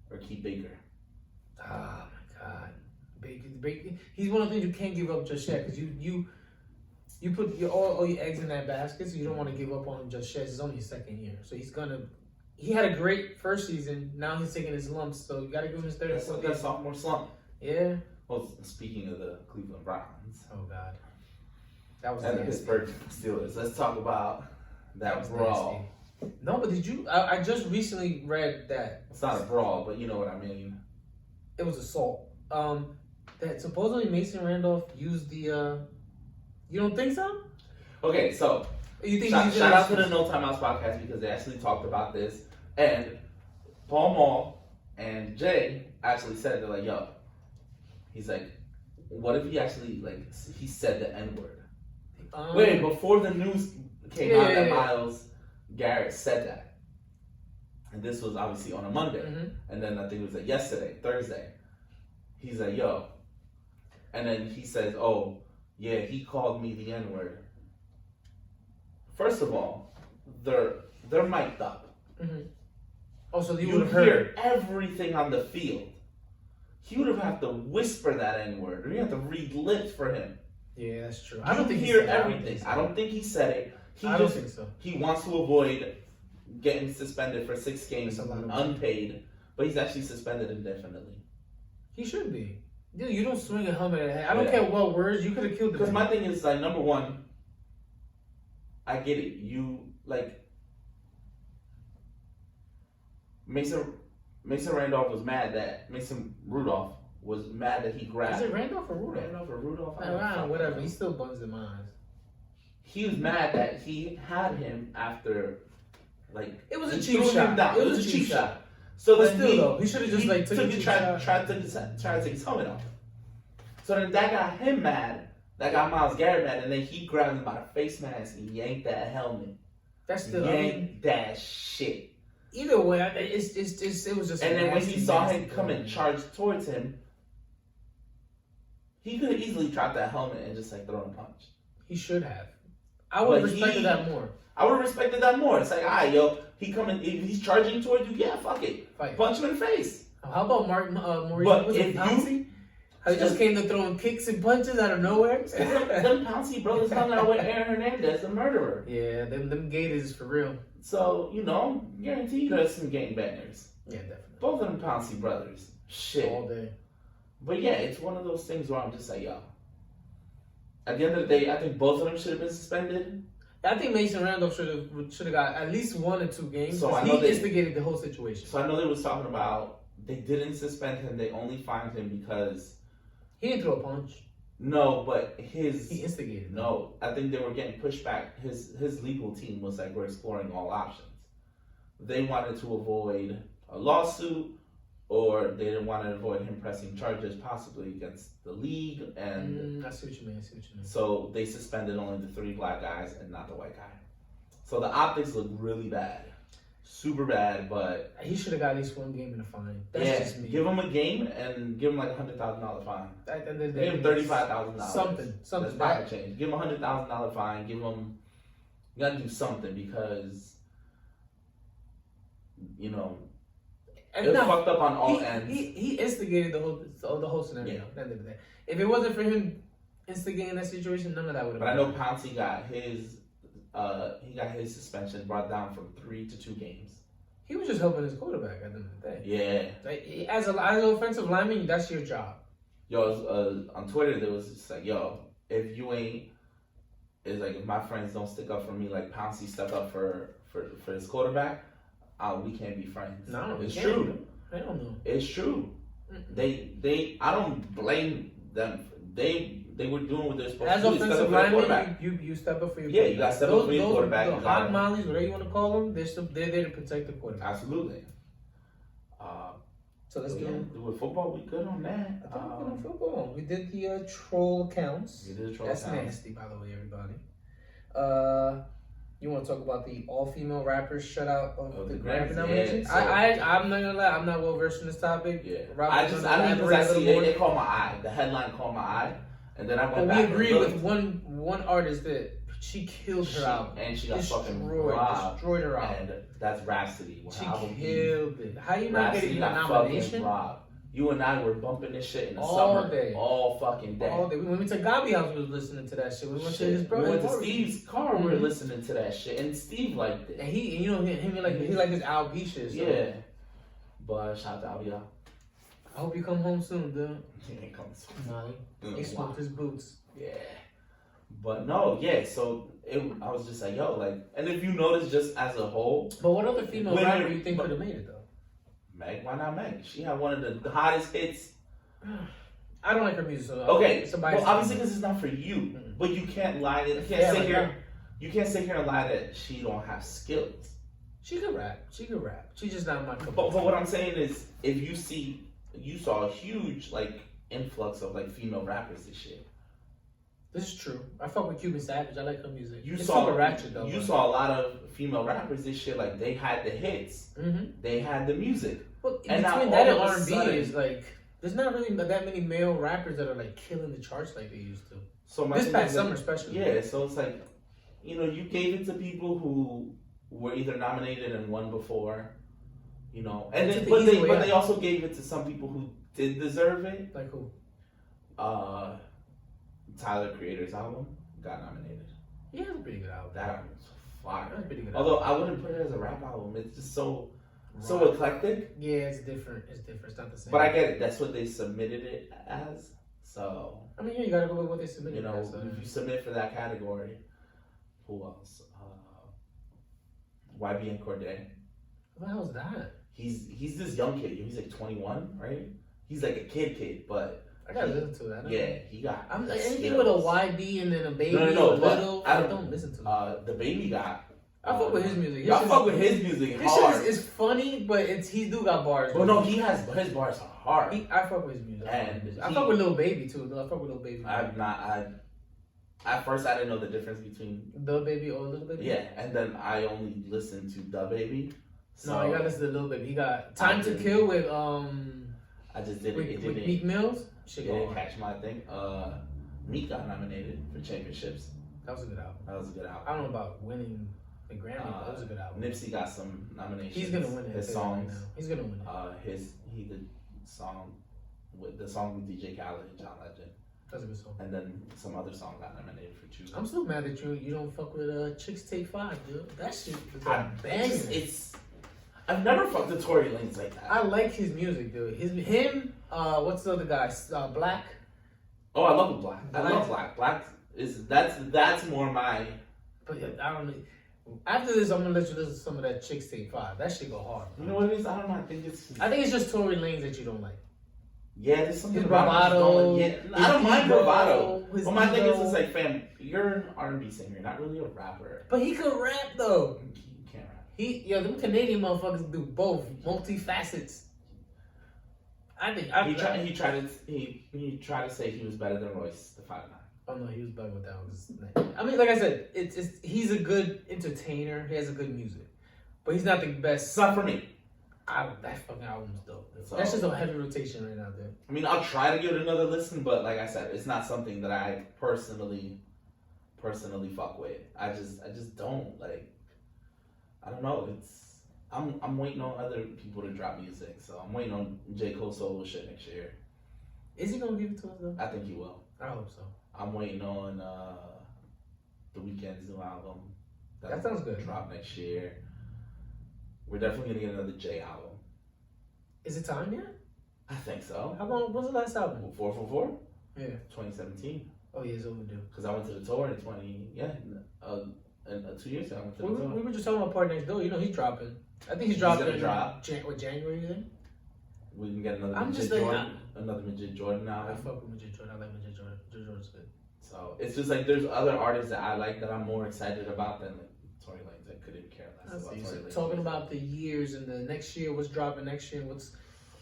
Speaker 2: or keep Baker?
Speaker 1: Oh my God, Baker. He's one of the things you can't give up just yet because you put all your eggs in that basket, so you don't want to give up on him just yet. It's only his second year, so he had a great first season. Now he's taking his lumps, so you got to give him his third.
Speaker 2: That's that sophomore slump.
Speaker 1: Yeah.
Speaker 2: Well, speaking of the Cleveland Browns.
Speaker 1: Oh God. That was
Speaker 2: And the
Speaker 1: nasty.
Speaker 2: Pittsburgh Steelers. Let's talk about that
Speaker 1: was
Speaker 2: brawl.
Speaker 1: nasty. No, but did you? I just recently read that
Speaker 2: It's not a brawl, but you know what I mean.
Speaker 1: it was assault. That supposedly Mason Randolph used the. You don't think so?
Speaker 2: Okay, so
Speaker 1: You think
Speaker 2: shout out to the No Timeouts podcast because they actually talked about this, and Paul Mall and Jay actually said they're like, yo, he's like, what if he actually he said the N word? Wait, before the news came out that Myles Garrett said that, and this was obviously on a Monday, and then I think it was yesterday, Thursday. He's like, yo, and then he says, oh yeah, he called me the N word. First of all, they're mic'd up.
Speaker 1: Oh, so you
Speaker 2: You
Speaker 1: would have heard
Speaker 2: hear everything on the field. He would have to whisper that N word, or you have to read lips for him.
Speaker 1: Yeah, that's true.
Speaker 2: I don't think he hear everything. I don't think he said it.
Speaker 1: I don't think so.
Speaker 2: He wants to avoid getting suspended for 6 games
Speaker 1: That's a lot of
Speaker 2: unpaid, but he's actually suspended indefinitely.
Speaker 1: He should be. Dude, you don't swing a helmet at the head. I don't care what words. You could have killed the
Speaker 2: Because
Speaker 1: man.
Speaker 2: my thing is, like, number one, I get it. You, like, Mason Randolph was mad that Mason Rudolph was mad that he grabbed.
Speaker 1: Is it Randolph or Rudolph?
Speaker 2: Randolph or Rudolph?
Speaker 1: I don't know, whatever. He still buns in my eyes.
Speaker 2: He was mad that he had him after, like,
Speaker 1: It was a
Speaker 2: he
Speaker 1: cheap
Speaker 2: threw him
Speaker 1: shot.
Speaker 2: down.
Speaker 1: It was a cheap shot.
Speaker 2: So
Speaker 1: But
Speaker 2: then
Speaker 1: still, though, he should have just took a cheap shot.
Speaker 2: tried to take his helmet off. So then that got him mad. That got Myles Garrett mad, and then he grabbed him by the face mask and yanked that helmet.
Speaker 1: That's still.
Speaker 2: Yanked that shit.
Speaker 1: Either way, it was just.
Speaker 2: And then when he
Speaker 1: nasty,
Speaker 2: saw
Speaker 1: nasty
Speaker 2: him come and charge towards him, he could have easily dropped that helmet and just thrown a punch.
Speaker 1: He should have. I would have respected that more.
Speaker 2: I would have respected that more. It's like, alright, yo, if he's charging towards you, yeah, fuck it.
Speaker 1: Fight.
Speaker 2: Punch him in the face.
Speaker 1: How about Maurice?
Speaker 2: But
Speaker 1: Was
Speaker 2: if
Speaker 1: it Pouncey? How he just came to throwing kicks and punches out of nowhere?
Speaker 2: Them Pouncey brothers hung out with Aaron Hernandez, the murderer.
Speaker 1: Yeah, them Gators is for real.
Speaker 2: So, guarantee you there's some gangbangers.
Speaker 1: Yeah, definitely.
Speaker 2: Both of them Pouncey brothers. Shit.
Speaker 1: All day.
Speaker 2: But yeah, it's one of those things where I'm just like, yo. At the end of the day, I think both of them should have been suspended.
Speaker 1: I think Mason Randolph should have got at least 1 or 2 games.
Speaker 2: So I
Speaker 1: he
Speaker 2: know
Speaker 1: instigated the whole situation.
Speaker 2: So I know they was talking about they didn't suspend him, they only fined him because
Speaker 1: He didn't throw a punch.
Speaker 2: no, but
Speaker 1: He instigated.
Speaker 2: no, I think they were getting pushback. His legal team was like, we're exploring all options. They wanted to avoid a lawsuit, or they didn't want to avoid him pressing charges possibly against the league, and
Speaker 1: I see what you mean.
Speaker 2: so they suspended only the 3 black guys and not the white guy. So the optics look really bad. Super bad, but
Speaker 1: He should have got at least 1 game in a fine. That's just me.
Speaker 2: give him a game and give him like $100,000 fine.
Speaker 1: Give
Speaker 2: Give him $35,000.
Speaker 1: Something.
Speaker 2: That's pocket change. Give him $100,000 fine. Give him. You gotta do something because it was fucked up on all ends.
Speaker 1: He instigated the whole scenario.
Speaker 2: Yeah.
Speaker 1: At the end of the day, if it wasn't for him instigating that situation, none of that would have.
Speaker 2: But I know Pouncey got his suspension brought down from 3 to 2 games.
Speaker 1: He was just helping his quarterback at the end of the day.
Speaker 2: Yeah.
Speaker 1: Like, as an offensive lineman, that's your job.
Speaker 2: Yo, on Twitter there was just like, yo, if you ain't, it's like if my friends don't stick up for me like Pouncey stuck up for his quarterback, we can't be friends.
Speaker 1: No,
Speaker 2: it's true.
Speaker 1: I don't know.
Speaker 2: It's true. They I don't blame them. They were doing what they're supposed
Speaker 1: As
Speaker 2: to do.
Speaker 1: offensive lineman, you step up for your quarterback.
Speaker 2: Yeah, you got to step up for your quarterback.
Speaker 1: The hot mollies, whatever you want to call them, they're there to protect the quarterback.
Speaker 2: Absolutely.
Speaker 1: So let's do it.
Speaker 2: With football, we good on that.
Speaker 1: I think we're good on football. We did the troll accounts.
Speaker 2: We did the troll
Speaker 1: That's
Speaker 2: accounts.
Speaker 1: nasty, by the way, everybody. You want to talk about the all-female rappers shutout of the Grammy
Speaker 2: Grammys?
Speaker 1: nominations?
Speaker 2: Yeah, so-
Speaker 1: I'm not gonna lie, I'm not well versed in this topic.
Speaker 2: Yeah.
Speaker 1: Rappers
Speaker 2: I mean, because I
Speaker 1: elaborate a
Speaker 2: see
Speaker 1: little
Speaker 2: it,
Speaker 1: more.
Speaker 2: it caught my eye. The headline caught my eye. And then I went
Speaker 1: But
Speaker 2: back
Speaker 1: we
Speaker 2: and
Speaker 1: agree
Speaker 2: looked.
Speaker 1: with one artist that she killed her album.
Speaker 2: And she got fucking robbed.
Speaker 1: Destroyed her album.
Speaker 2: And that's Rhapsody.
Speaker 1: She
Speaker 2: Her album
Speaker 1: killed it. How you not
Speaker 2: Rhapsody
Speaker 1: getting a
Speaker 2: got
Speaker 1: nomination?
Speaker 2: fucking robbed. You and I were bumping this shit in the
Speaker 1: All
Speaker 2: summer.
Speaker 1: day.
Speaker 2: All fucking day.
Speaker 1: All day. We went to Gabi house, we was listening to that shit. We went to his brother.
Speaker 2: We went to
Speaker 1: Maurice.
Speaker 2: Steve's car, we were listening to that shit. And Steve liked it.
Speaker 1: And he like his Alp shit. So.
Speaker 2: Yeah. But shout out to Alvia.
Speaker 1: I hope you come home soon, dude.
Speaker 2: He ain't coming soon.
Speaker 1: Nah, he smoked his boots.
Speaker 2: Yeah. But no, yeah, so I was just like, yo, like, and if you notice just as a whole,
Speaker 1: But what other female
Speaker 2: Women-
Speaker 1: rapper you think could have made it though?
Speaker 2: Meg, why not Meg? She had one of the hottest hits.
Speaker 1: I don't like her music. So
Speaker 2: Okay,
Speaker 1: it's a
Speaker 2: well,
Speaker 1: biased
Speaker 2: obviously
Speaker 1: opinion.
Speaker 2: because it's not for you.
Speaker 1: Mm-mm.
Speaker 2: But you can't lie that
Speaker 1: Yeah, like
Speaker 2: you can't sit here and lie that she don't have skills.
Speaker 1: She could rap. She's just not my cup.
Speaker 2: But what I'm saying is, if you saw a huge like influx of like female rappers this year.
Speaker 1: This is true. I fuck with Cuban Savage. I like her music.
Speaker 2: You
Speaker 1: It's
Speaker 2: saw
Speaker 1: super ratchet though.
Speaker 2: You saw a lot of female rappers this year. Like they had the hits, they had the music.
Speaker 1: But
Speaker 2: And now
Speaker 1: between that and
Speaker 2: all of a
Speaker 1: R&B
Speaker 2: sudden-
Speaker 1: is like there's not really that many male rappers that are like killing the charts like they used to.
Speaker 2: So my
Speaker 1: This
Speaker 2: thing
Speaker 1: past
Speaker 2: is,
Speaker 1: summer
Speaker 2: like,
Speaker 1: especially.
Speaker 2: yeah. So it's like, you gave it to people who were either nominated and won before, and
Speaker 1: It's
Speaker 2: then,
Speaker 1: the
Speaker 2: but
Speaker 1: easy way out.
Speaker 2: they also gave it to some people who did deserve it.
Speaker 1: Like who?
Speaker 2: Tyler Creator's album got nominated.
Speaker 1: He has a pretty good album.
Speaker 2: That album was fire.
Speaker 1: That's a pretty good
Speaker 2: Although
Speaker 1: album.
Speaker 2: I wouldn't put it as a rap album. It's just so
Speaker 1: Right.
Speaker 2: eclectic.
Speaker 1: Yeah, it's different. It's not the same.
Speaker 2: But I get it. That's what they submitted it as. So
Speaker 1: I mean, yeah, you gotta go with what they submitted. as,
Speaker 2: if you submit for that category, who else? YBN Cordae.
Speaker 1: what the hell's that?
Speaker 2: He's this young kid. He's like 21, right? He's like a kid, but
Speaker 1: I gotta listen to that.
Speaker 2: yeah, he got.
Speaker 1: I'm like
Speaker 2: skills.
Speaker 1: anything with a YB and then a baby.
Speaker 2: No,
Speaker 1: a
Speaker 2: but
Speaker 1: little.
Speaker 2: I
Speaker 1: I
Speaker 2: don't-
Speaker 1: don't listen to it.
Speaker 2: The baby got.
Speaker 1: I fuck with his music.
Speaker 2: Y'all
Speaker 1: shit
Speaker 2: fuck
Speaker 1: is-
Speaker 2: with his music
Speaker 1: His
Speaker 2: hard.
Speaker 1: shit is funny, but he do got bars.
Speaker 2: Well, no, his bars are hard.
Speaker 1: I fuck with his music.
Speaker 2: And
Speaker 1: I fuck with Lil Baby too. I fuck with Lil Baby.
Speaker 2: At first, I didn't know the difference between.
Speaker 1: The Baby or Lil Baby.
Speaker 2: Yeah, and then I only listened to The Baby. So
Speaker 1: No, you gotta listen to Lil Baby. He got Time to Kill with
Speaker 2: I just didn't.
Speaker 1: with
Speaker 2: It didn't.
Speaker 1: Meek Mills. Shit
Speaker 2: It
Speaker 1: go
Speaker 2: didn't
Speaker 1: hard.
Speaker 2: catch my thing. Meek got nominated for championships.
Speaker 1: That was a good album.
Speaker 2: That was a good album.
Speaker 1: I don't know about winning the Grammy, but that was a good album.
Speaker 2: Nipsey got some nominations.
Speaker 1: He's gonna win it.
Speaker 2: His
Speaker 1: Right
Speaker 2: songs.
Speaker 1: now. He's gonna win it.
Speaker 2: He did song with DJ Khaled and John Legend,
Speaker 1: That's a good song.
Speaker 2: and then some other song got nominated for two.
Speaker 1: I'm still mad that you don't fuck with Chicks Take 5, dude. That shit is a
Speaker 2: I-
Speaker 1: banger.
Speaker 2: I've never fucked with Tory Lanez like that.
Speaker 1: I like his music, dude. Him. What's the other guy? Black.
Speaker 2: Oh, I love Black. I
Speaker 1: Black.
Speaker 2: love Black. Black is that's more my.
Speaker 1: But yeah, I don't know. After this, I'm gonna let you listen to some of that Chicks Take 5. That shit go hard.
Speaker 2: You know what it is? I don't know. I think it's
Speaker 1: just Tory Lanez that you don't like.
Speaker 2: yeah. There's something
Speaker 1: His
Speaker 2: about it
Speaker 1: bravado.
Speaker 2: just don't like- I don't mind
Speaker 1: ego,
Speaker 2: bravado.
Speaker 1: his
Speaker 2: But my thing is,
Speaker 1: ego.
Speaker 2: it's like, fam, you're an R&B singer. You're not really a rapper.
Speaker 1: But he could rap though.
Speaker 2: You can't rap.
Speaker 1: Them Canadian motherfuckers do both, multifacets.
Speaker 2: He tried to say he was better than Royce the 5'9".
Speaker 1: Oh no, he was bugging with that one. I mean, like I said, he's a good entertainer. He has a good music, but he's not the best.
Speaker 2: It's not for me.
Speaker 1: That fucking album's dope. Dude.
Speaker 2: So-
Speaker 1: That's just a heavy rotation right now, dude.
Speaker 2: I mean, I'll try to give it another listen, but like I said, it's not something that I personally fuck with. I just don't like. I don't know. I'm waiting on other people to drop music, so I'm waiting on J. Cole solo shit next year.
Speaker 1: Is he gonna give it to us though?
Speaker 2: I think he will.
Speaker 1: I hope so.
Speaker 2: I'm waiting on The Weeknd's new album.
Speaker 1: That sounds good.
Speaker 2: Drop next year. We're definitely gonna get another J album.
Speaker 1: Is it time yet?
Speaker 2: I think so.
Speaker 1: How long? What's the last album?
Speaker 2: 444?
Speaker 1: Yeah.
Speaker 2: 2017.
Speaker 1: Oh yeah, it's overdue.
Speaker 2: Because I went to the tour in 2 years ago. I went to the tour.
Speaker 1: We were just talking about Party Next Door. You know he's dropping. I think he's
Speaker 2: He's
Speaker 1: dropping.
Speaker 2: gonna drop.
Speaker 1: January you think?
Speaker 2: We can get another
Speaker 1: I'm
Speaker 2: Midget
Speaker 1: just like,
Speaker 2: Jordan. Another Midget Jordan
Speaker 1: I
Speaker 2: album.
Speaker 1: fuck with Midget Jordan. I like Midget Jordan. Midget Jordan's good.
Speaker 2: So it's just like there's other artists that I like that I'm more excited about than like Tory Lanez. I couldn't care less about Tory Lanez.
Speaker 1: Talking about the years and the next year, what's dropping next year? What's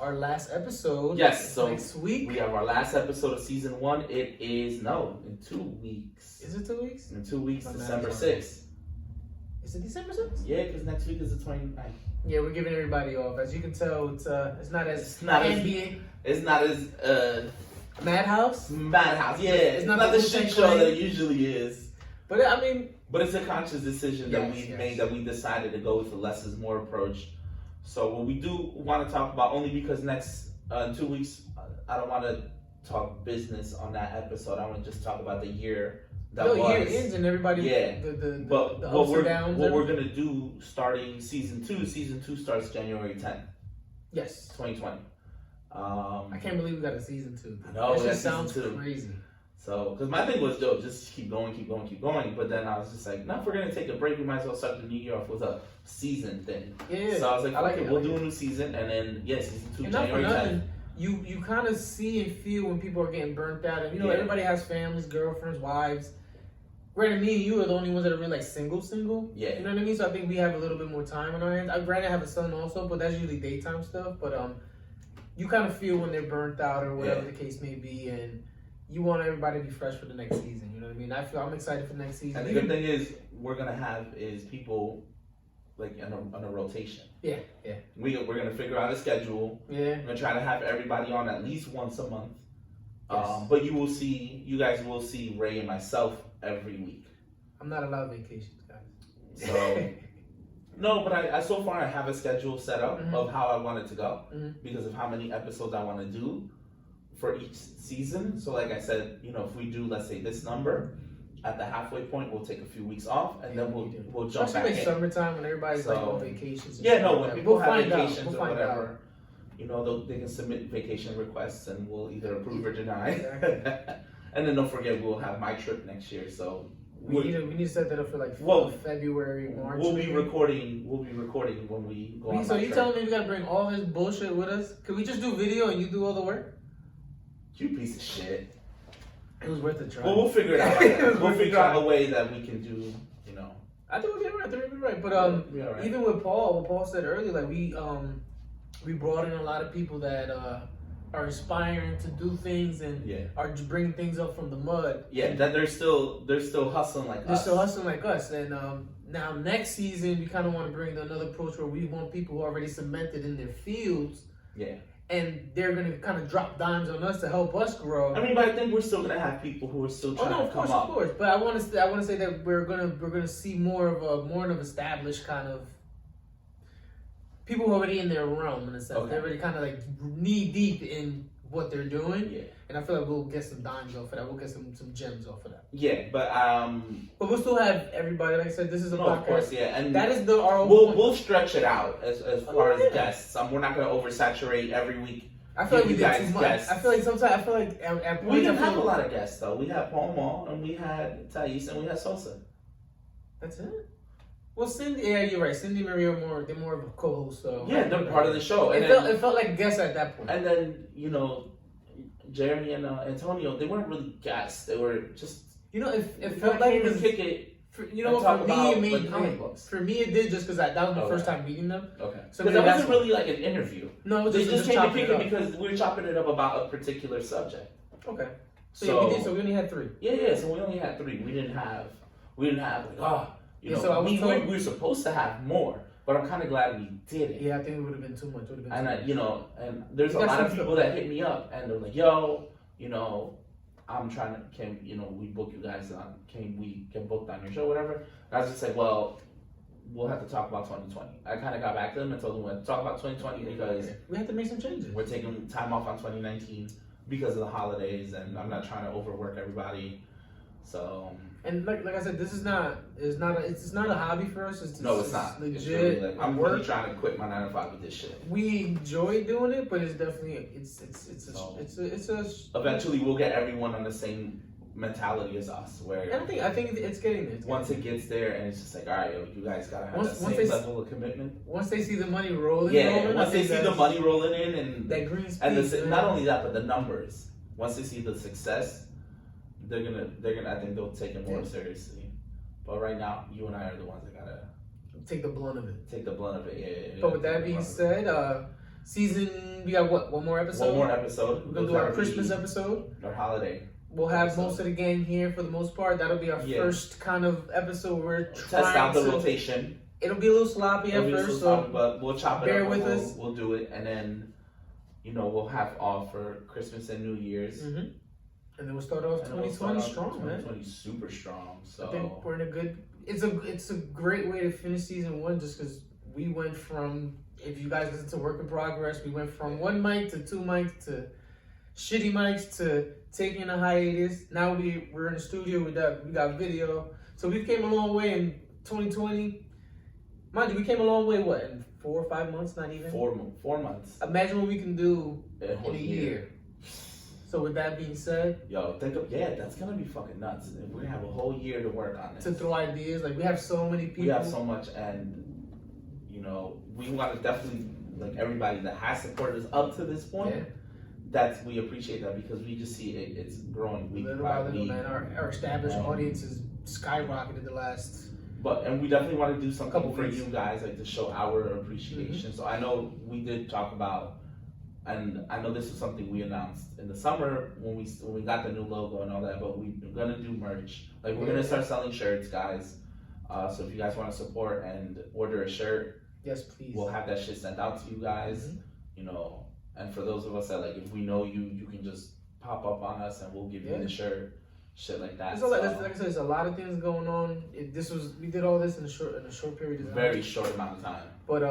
Speaker 1: our last episode?
Speaker 2: Yes, so
Speaker 1: next week.
Speaker 2: we have our last episode of season 1. It is in 2 weeks.
Speaker 1: Is it 2 weeks?
Speaker 2: In 2 weeks,
Speaker 1: My
Speaker 2: December
Speaker 1: math's
Speaker 2: 6th.
Speaker 1: Is it December 6th?
Speaker 2: Yeah, because next week is the 29th.
Speaker 1: Yeah, we're giving everybody off. As you can tell, it's not as
Speaker 2: It's not as-
Speaker 1: NBA
Speaker 2: It's not as
Speaker 1: Madhouse,
Speaker 2: Madhouse. Yeah, it's not
Speaker 1: the
Speaker 2: the
Speaker 1: Wu-Tang
Speaker 2: shit show
Speaker 1: Clan.
Speaker 2: that it usually is.
Speaker 1: but I mean,
Speaker 2: But it's a conscious decision that
Speaker 1: Yes,
Speaker 2: we
Speaker 1: yes.
Speaker 2: made, that we decided to go with the less is more approach. So what we do want to talk about, only because next 2 weeks, I don't want to talk business on that episode. I want to just talk about the year that was.
Speaker 1: year ends and everybody.
Speaker 2: Yeah.
Speaker 1: The
Speaker 2: But
Speaker 1: the
Speaker 2: what
Speaker 1: ups
Speaker 2: we're
Speaker 1: and downs.
Speaker 2: what we're gonna do starting season 2 starts January 10th,
Speaker 1: Yes.
Speaker 2: 2020.
Speaker 1: I can't believe we got a season 2.
Speaker 2: I know,
Speaker 1: That
Speaker 2: that's
Speaker 1: just sounds
Speaker 2: season 2.
Speaker 1: crazy.
Speaker 2: So, because my thing was, yo, just keep going. But then I was just like, no, if we're gonna take a break, we might as well start the new year off with a season thing.
Speaker 1: Yeah.
Speaker 2: So I was like,
Speaker 1: I like
Speaker 2: okay,
Speaker 1: it, I
Speaker 2: we'll
Speaker 1: like
Speaker 2: do
Speaker 1: it.
Speaker 2: a new season, and then season 2
Speaker 1: And not for
Speaker 2: January 10th.
Speaker 1: nothing, you kind of see and feel when people are getting burnt out. And you know,
Speaker 2: Yeah.
Speaker 1: everybody has families, girlfriends, wives. Granted, me and you are the only ones that are really like single.
Speaker 2: Yeah.
Speaker 1: You know what I mean? So I think we have a little bit more time on our hands. Granted, I have a son also, but that's usually daytime stuff. But you kind of feel when they're burnt out or whatever
Speaker 2: Yeah.
Speaker 1: the case may be, and you want everybody to be fresh for the next season. You know what I mean? I'm excited for next season.
Speaker 2: And the good thing is, we're gonna have people like on a rotation.
Speaker 1: Yeah.
Speaker 2: We're gonna figure out a schedule.
Speaker 1: Yeah.
Speaker 2: I'm gonna try to have everybody on at least once a month.
Speaker 1: Yes.
Speaker 2: But you guys will see Ray and myself every week.
Speaker 1: I'm not allowed vacations, guys.
Speaker 2: So no, but I so far I have a schedule set up
Speaker 1: Mhm.
Speaker 2: of how I want it to go
Speaker 1: Mhm.
Speaker 2: because of how many episodes I want to do for each season. So like I said, if we do, let's say, this number, at the halfway point we'll take a few weeks off and then we'll jump
Speaker 1: Especially
Speaker 2: back
Speaker 1: like
Speaker 2: in.
Speaker 1: summertime when everybody's like
Speaker 2: So-
Speaker 1: on vacations. and
Speaker 2: Yeah,
Speaker 1: shit
Speaker 2: no,
Speaker 1: like
Speaker 2: when
Speaker 1: that.
Speaker 2: people
Speaker 1: We'll
Speaker 2: have
Speaker 1: find out.
Speaker 2: vacations
Speaker 1: We'll
Speaker 2: or
Speaker 1: find out.
Speaker 2: whatever, they can submit vacation requests and we'll either approve or deny.
Speaker 1: Exactly.
Speaker 2: And then don't forget, we'll have my trip next year. So
Speaker 1: We need to set that up for like
Speaker 2: Well,
Speaker 1: February, March.
Speaker 2: we'll be
Speaker 1: maybe.
Speaker 2: recording. We'll be recording when we go on.
Speaker 1: So
Speaker 2: my
Speaker 1: you
Speaker 2: trip.
Speaker 1: telling me we gotta bring all this bullshit with us? Can we just do video and you do all the work?
Speaker 2: You piece of shit.
Speaker 1: It was worth a try.
Speaker 2: Well, we'll figure it out.
Speaker 1: It was
Speaker 2: We'll
Speaker 1: worth a
Speaker 2: figure out
Speaker 1: try.
Speaker 2: a way that we can do.
Speaker 1: I think we'll get it right. I think we'll be right. But
Speaker 2: be all right.
Speaker 1: even with Paul, what Paul said earlier, like we brought in a lot of people that are inspiring to do things and
Speaker 2: Yeah.
Speaker 1: are just bringing things up from the mud.
Speaker 2: Yeah, that they're still hustling like
Speaker 1: They're
Speaker 2: us.
Speaker 1: still hustling like us. And now next season, we kind of want to bring another approach where we want people who are already cemented in their fields.
Speaker 2: Yeah.
Speaker 1: And they're going to kind of drop dimes on us to help us grow.
Speaker 2: I mean, but I think we're still gonna have people who are still trying to come up.
Speaker 1: Of course. But I want to say that we're gonna see more of an established kind of people who are already in their realm in a sense.
Speaker 2: Okay.
Speaker 1: They're already kind of like knee deep in what they're doing.
Speaker 2: Yeah.
Speaker 1: And I feel like we'll get some dimes off of that. We'll get some gems off of that.
Speaker 2: Yeah, but
Speaker 1: But we'll still have everybody. Like I said, this is a
Speaker 2: no,
Speaker 1: podcast.
Speaker 2: of course, yeah, and
Speaker 1: That is our own
Speaker 2: we'll
Speaker 1: point.
Speaker 2: we'll stretch it out as far
Speaker 1: yeah.
Speaker 2: as guests. We're not gonna oversaturate every week.
Speaker 1: I feel like we
Speaker 2: you
Speaker 1: did
Speaker 2: guys
Speaker 1: too much.
Speaker 2: guessed.
Speaker 1: I feel like sometimes at
Speaker 2: We
Speaker 1: points
Speaker 2: didn't
Speaker 1: I feel
Speaker 2: have a lot of guests though. We had Paul Mall and we had Thais and we had Sosa.
Speaker 1: That's it. Well, Cindy, yeah, you're right. Cindy and Maria they're more of a co-host. So
Speaker 2: Yeah, they're part of the show. And
Speaker 1: It felt like guests at that point.
Speaker 2: And then, Jeremy and Antonio, they weren't really guests. They were just,
Speaker 1: It
Speaker 2: I
Speaker 1: felt like
Speaker 2: came
Speaker 1: it
Speaker 2: and
Speaker 1: was,
Speaker 2: kick it.
Speaker 1: for
Speaker 2: and talk
Speaker 1: me,
Speaker 2: about
Speaker 1: it made
Speaker 2: the comic books.
Speaker 1: For me, it did just because that was my
Speaker 2: Okay.
Speaker 1: first time meeting them.
Speaker 2: Okay.
Speaker 1: So
Speaker 2: Because
Speaker 1: maybe
Speaker 2: that wasn't
Speaker 1: that's
Speaker 2: really like an interview.
Speaker 1: No, it was
Speaker 2: They just came to
Speaker 1: chopping
Speaker 2: kick
Speaker 1: it
Speaker 2: it
Speaker 1: up.
Speaker 2: because we were chopping it up about a particular subject.
Speaker 1: Okay. So,
Speaker 2: So,
Speaker 1: yeah, we only had 3.
Speaker 2: yeah, so we only had 3. We didn't have like,
Speaker 1: Yeah, so I was
Speaker 2: we
Speaker 1: told-
Speaker 2: were supposed to have more, but I'm kind of glad we did it.
Speaker 1: Yeah, I think it would have been too much.
Speaker 2: And and there's a
Speaker 1: You got
Speaker 2: lot of
Speaker 1: some
Speaker 2: people that hit me up and they're like, yo, I'm trying to, we book you guys on, can we get booked on your show, whatever. And I was just like, well, we'll have to talk about 2020. I kind of got back to them and told them we'll talk about 2020 because
Speaker 1: we had to make some changes.
Speaker 2: we're taking time off on 2019 because of the holidays and I'm not trying to overwork everybody. So
Speaker 1: And like I said, this is not it's not a hobby for us. It's
Speaker 2: no, it's not.
Speaker 1: legit.
Speaker 2: It's really like, I'm
Speaker 1: work.
Speaker 2: really trying to quit my 9 to 5 with this shit.
Speaker 1: We enjoy doing it, but it's definitely it's a
Speaker 2: Eventually, we'll get everyone on the same mentality as us, where
Speaker 1: I think it's getting there.
Speaker 2: once it gets there, and it's just like, all right, yo, you guys gotta have
Speaker 1: Once
Speaker 2: that same
Speaker 1: they-
Speaker 2: level of commitment.
Speaker 1: Once they see the money rolling,
Speaker 2: Once they see the money rolling in, and
Speaker 1: that green speed,
Speaker 2: and not only that, but the numbers. Once they see the success, they're gonna. I think they'll take it more seriously. But right now, you and I are the ones that gotta
Speaker 1: take the blunt of it.
Speaker 2: take the blunt of it. Yeah.
Speaker 1: But with that being said, season we got what? One more episode.
Speaker 2: One more episode.
Speaker 1: We're gonna do our Christmas episode.
Speaker 2: Our holiday.
Speaker 1: We'll have most of the gang here for the most part. That'll be our first kind of episode. We're
Speaker 2: Test
Speaker 1: trying
Speaker 2: out the
Speaker 1: to,
Speaker 2: rotation.
Speaker 1: It'll be a little sloppy at first, so
Speaker 2: but we'll chop it
Speaker 1: bear
Speaker 2: up.
Speaker 1: with us.
Speaker 2: We'll do it, and then we'll have off for Christmas and New Year's.
Speaker 1: Mm-hmm. And then we'll start off 2020 strong, man.
Speaker 2: 2020 super strong. So
Speaker 1: I think we're in a good. It's a great way to finish season one, just because we went from. If you guys listen to Work in Progress, we went from 1 mic to 2 mics to shitty mics to taking a hiatus. Now we're in the studio. We got video. So we came a long way in 2020. Mind you, we came a long way. What, in 4 or 5 months? Not even
Speaker 2: 4 months.
Speaker 1: Imagine what we can do
Speaker 2: in
Speaker 1: a year. So with that being said,
Speaker 2: that's gonna be fucking nuts. We're gonna have a whole year to work on this.
Speaker 1: To throw ideas, like we have so many people.
Speaker 2: We have so much, and we want to definitely everybody that has supported us up to this point. Yeah. We appreciate that because we just see it's growing week by week.
Speaker 1: Man, our established audience has skyrocketed the last.
Speaker 2: And we definitely want to do something for you guys, to show our appreciation. Mm-hmm. So I know we did talk about. And I know this is something we announced in the summer when we got the new logo and all that, but we're gonna do merch. We're gonna start selling shirts, guys. So if you guys want to support and order a shirt,
Speaker 1: yes, please.
Speaker 2: We'll have that shit sent out to you guys. Mm-hmm. And for those of us that if we know you, you can just pop up on us and we'll give you the shirt, shit like that.
Speaker 1: Like I said, there's a lot of things going on. We did all this in a short period of time.
Speaker 2: Very short amount of time.
Speaker 1: But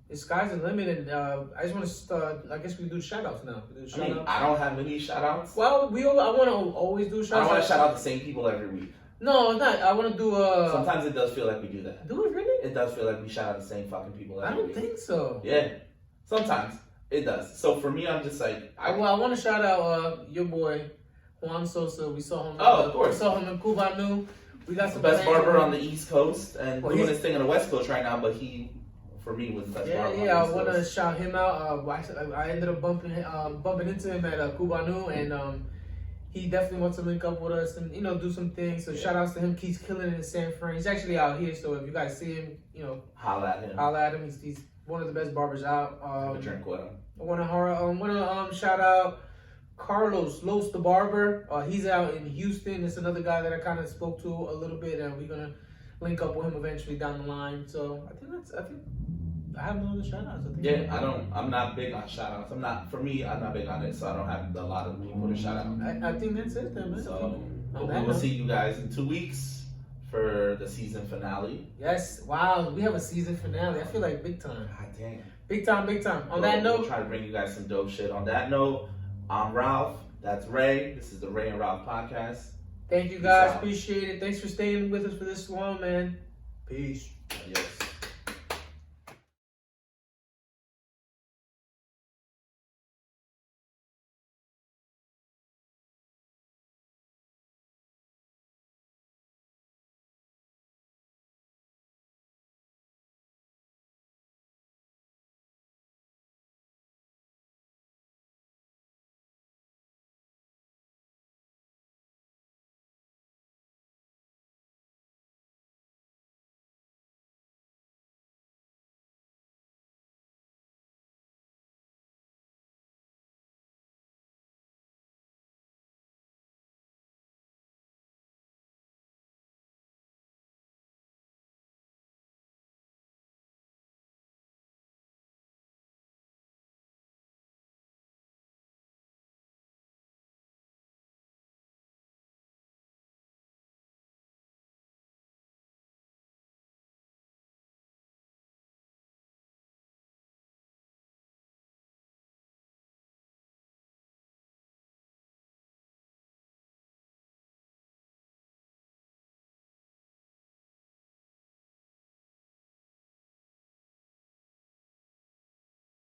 Speaker 1: the sky's the limit, and I just want to start. I guess we do shout outs now.
Speaker 2: I don't have any shout outs.
Speaker 1: Well, I want to always do shout outs.
Speaker 2: I don't want to shout out the same people every week.
Speaker 1: No, it's not. I want to do.
Speaker 2: Sometimes it does feel like we do that.
Speaker 1: Do it really?
Speaker 2: It does feel like we shout out the same fucking people every week.
Speaker 1: I don't think so.
Speaker 2: Yeah, sometimes it does. So for me, I'm just I
Speaker 1: want to shout out your boy Juan Sosa. We saw him.
Speaker 2: Of course.
Speaker 1: We saw him in Cubanu. We got some
Speaker 2: best barber on the East Coast and doing his thing on the West Coast right now, but he. For me, was the best barber.
Speaker 1: Yeah, I want to shout him out. I ended up bumping into him at Cubanu, and he definitely wants to link up with us and do some things. So shout outs to him. He's killing it in San Fran. He's actually out here, so if you guys see him,
Speaker 2: holla at him.
Speaker 1: Holla at him. He's one of the best barbers out.
Speaker 2: Have a drink with him.
Speaker 1: I want to shout out Carlos Los the barber. He's out in Houston. It's another guy that I kind of spoke to a little bit, and we're gonna link up with him eventually down the line. So I think I have no other shout outs.
Speaker 2: I'm not big on shout outs. I'm not big on it, so I don't have a lot of people to shout out.
Speaker 1: I think that's it then, man.
Speaker 2: So we will see you guys in 2 weeks for the season finale.
Speaker 1: Yes, wow, we have a season finale. I feel like big time.
Speaker 2: God damn.
Speaker 1: Big time. On that note,
Speaker 2: we'll try to bring you guys some dope shit. On that note, I'm Ralph. That's Ray. This is the Ray and Ralph podcast.
Speaker 1: Thank you guys. Appreciate it. Thanks for staying with us for this long, man. Peace.
Speaker 2: Yes.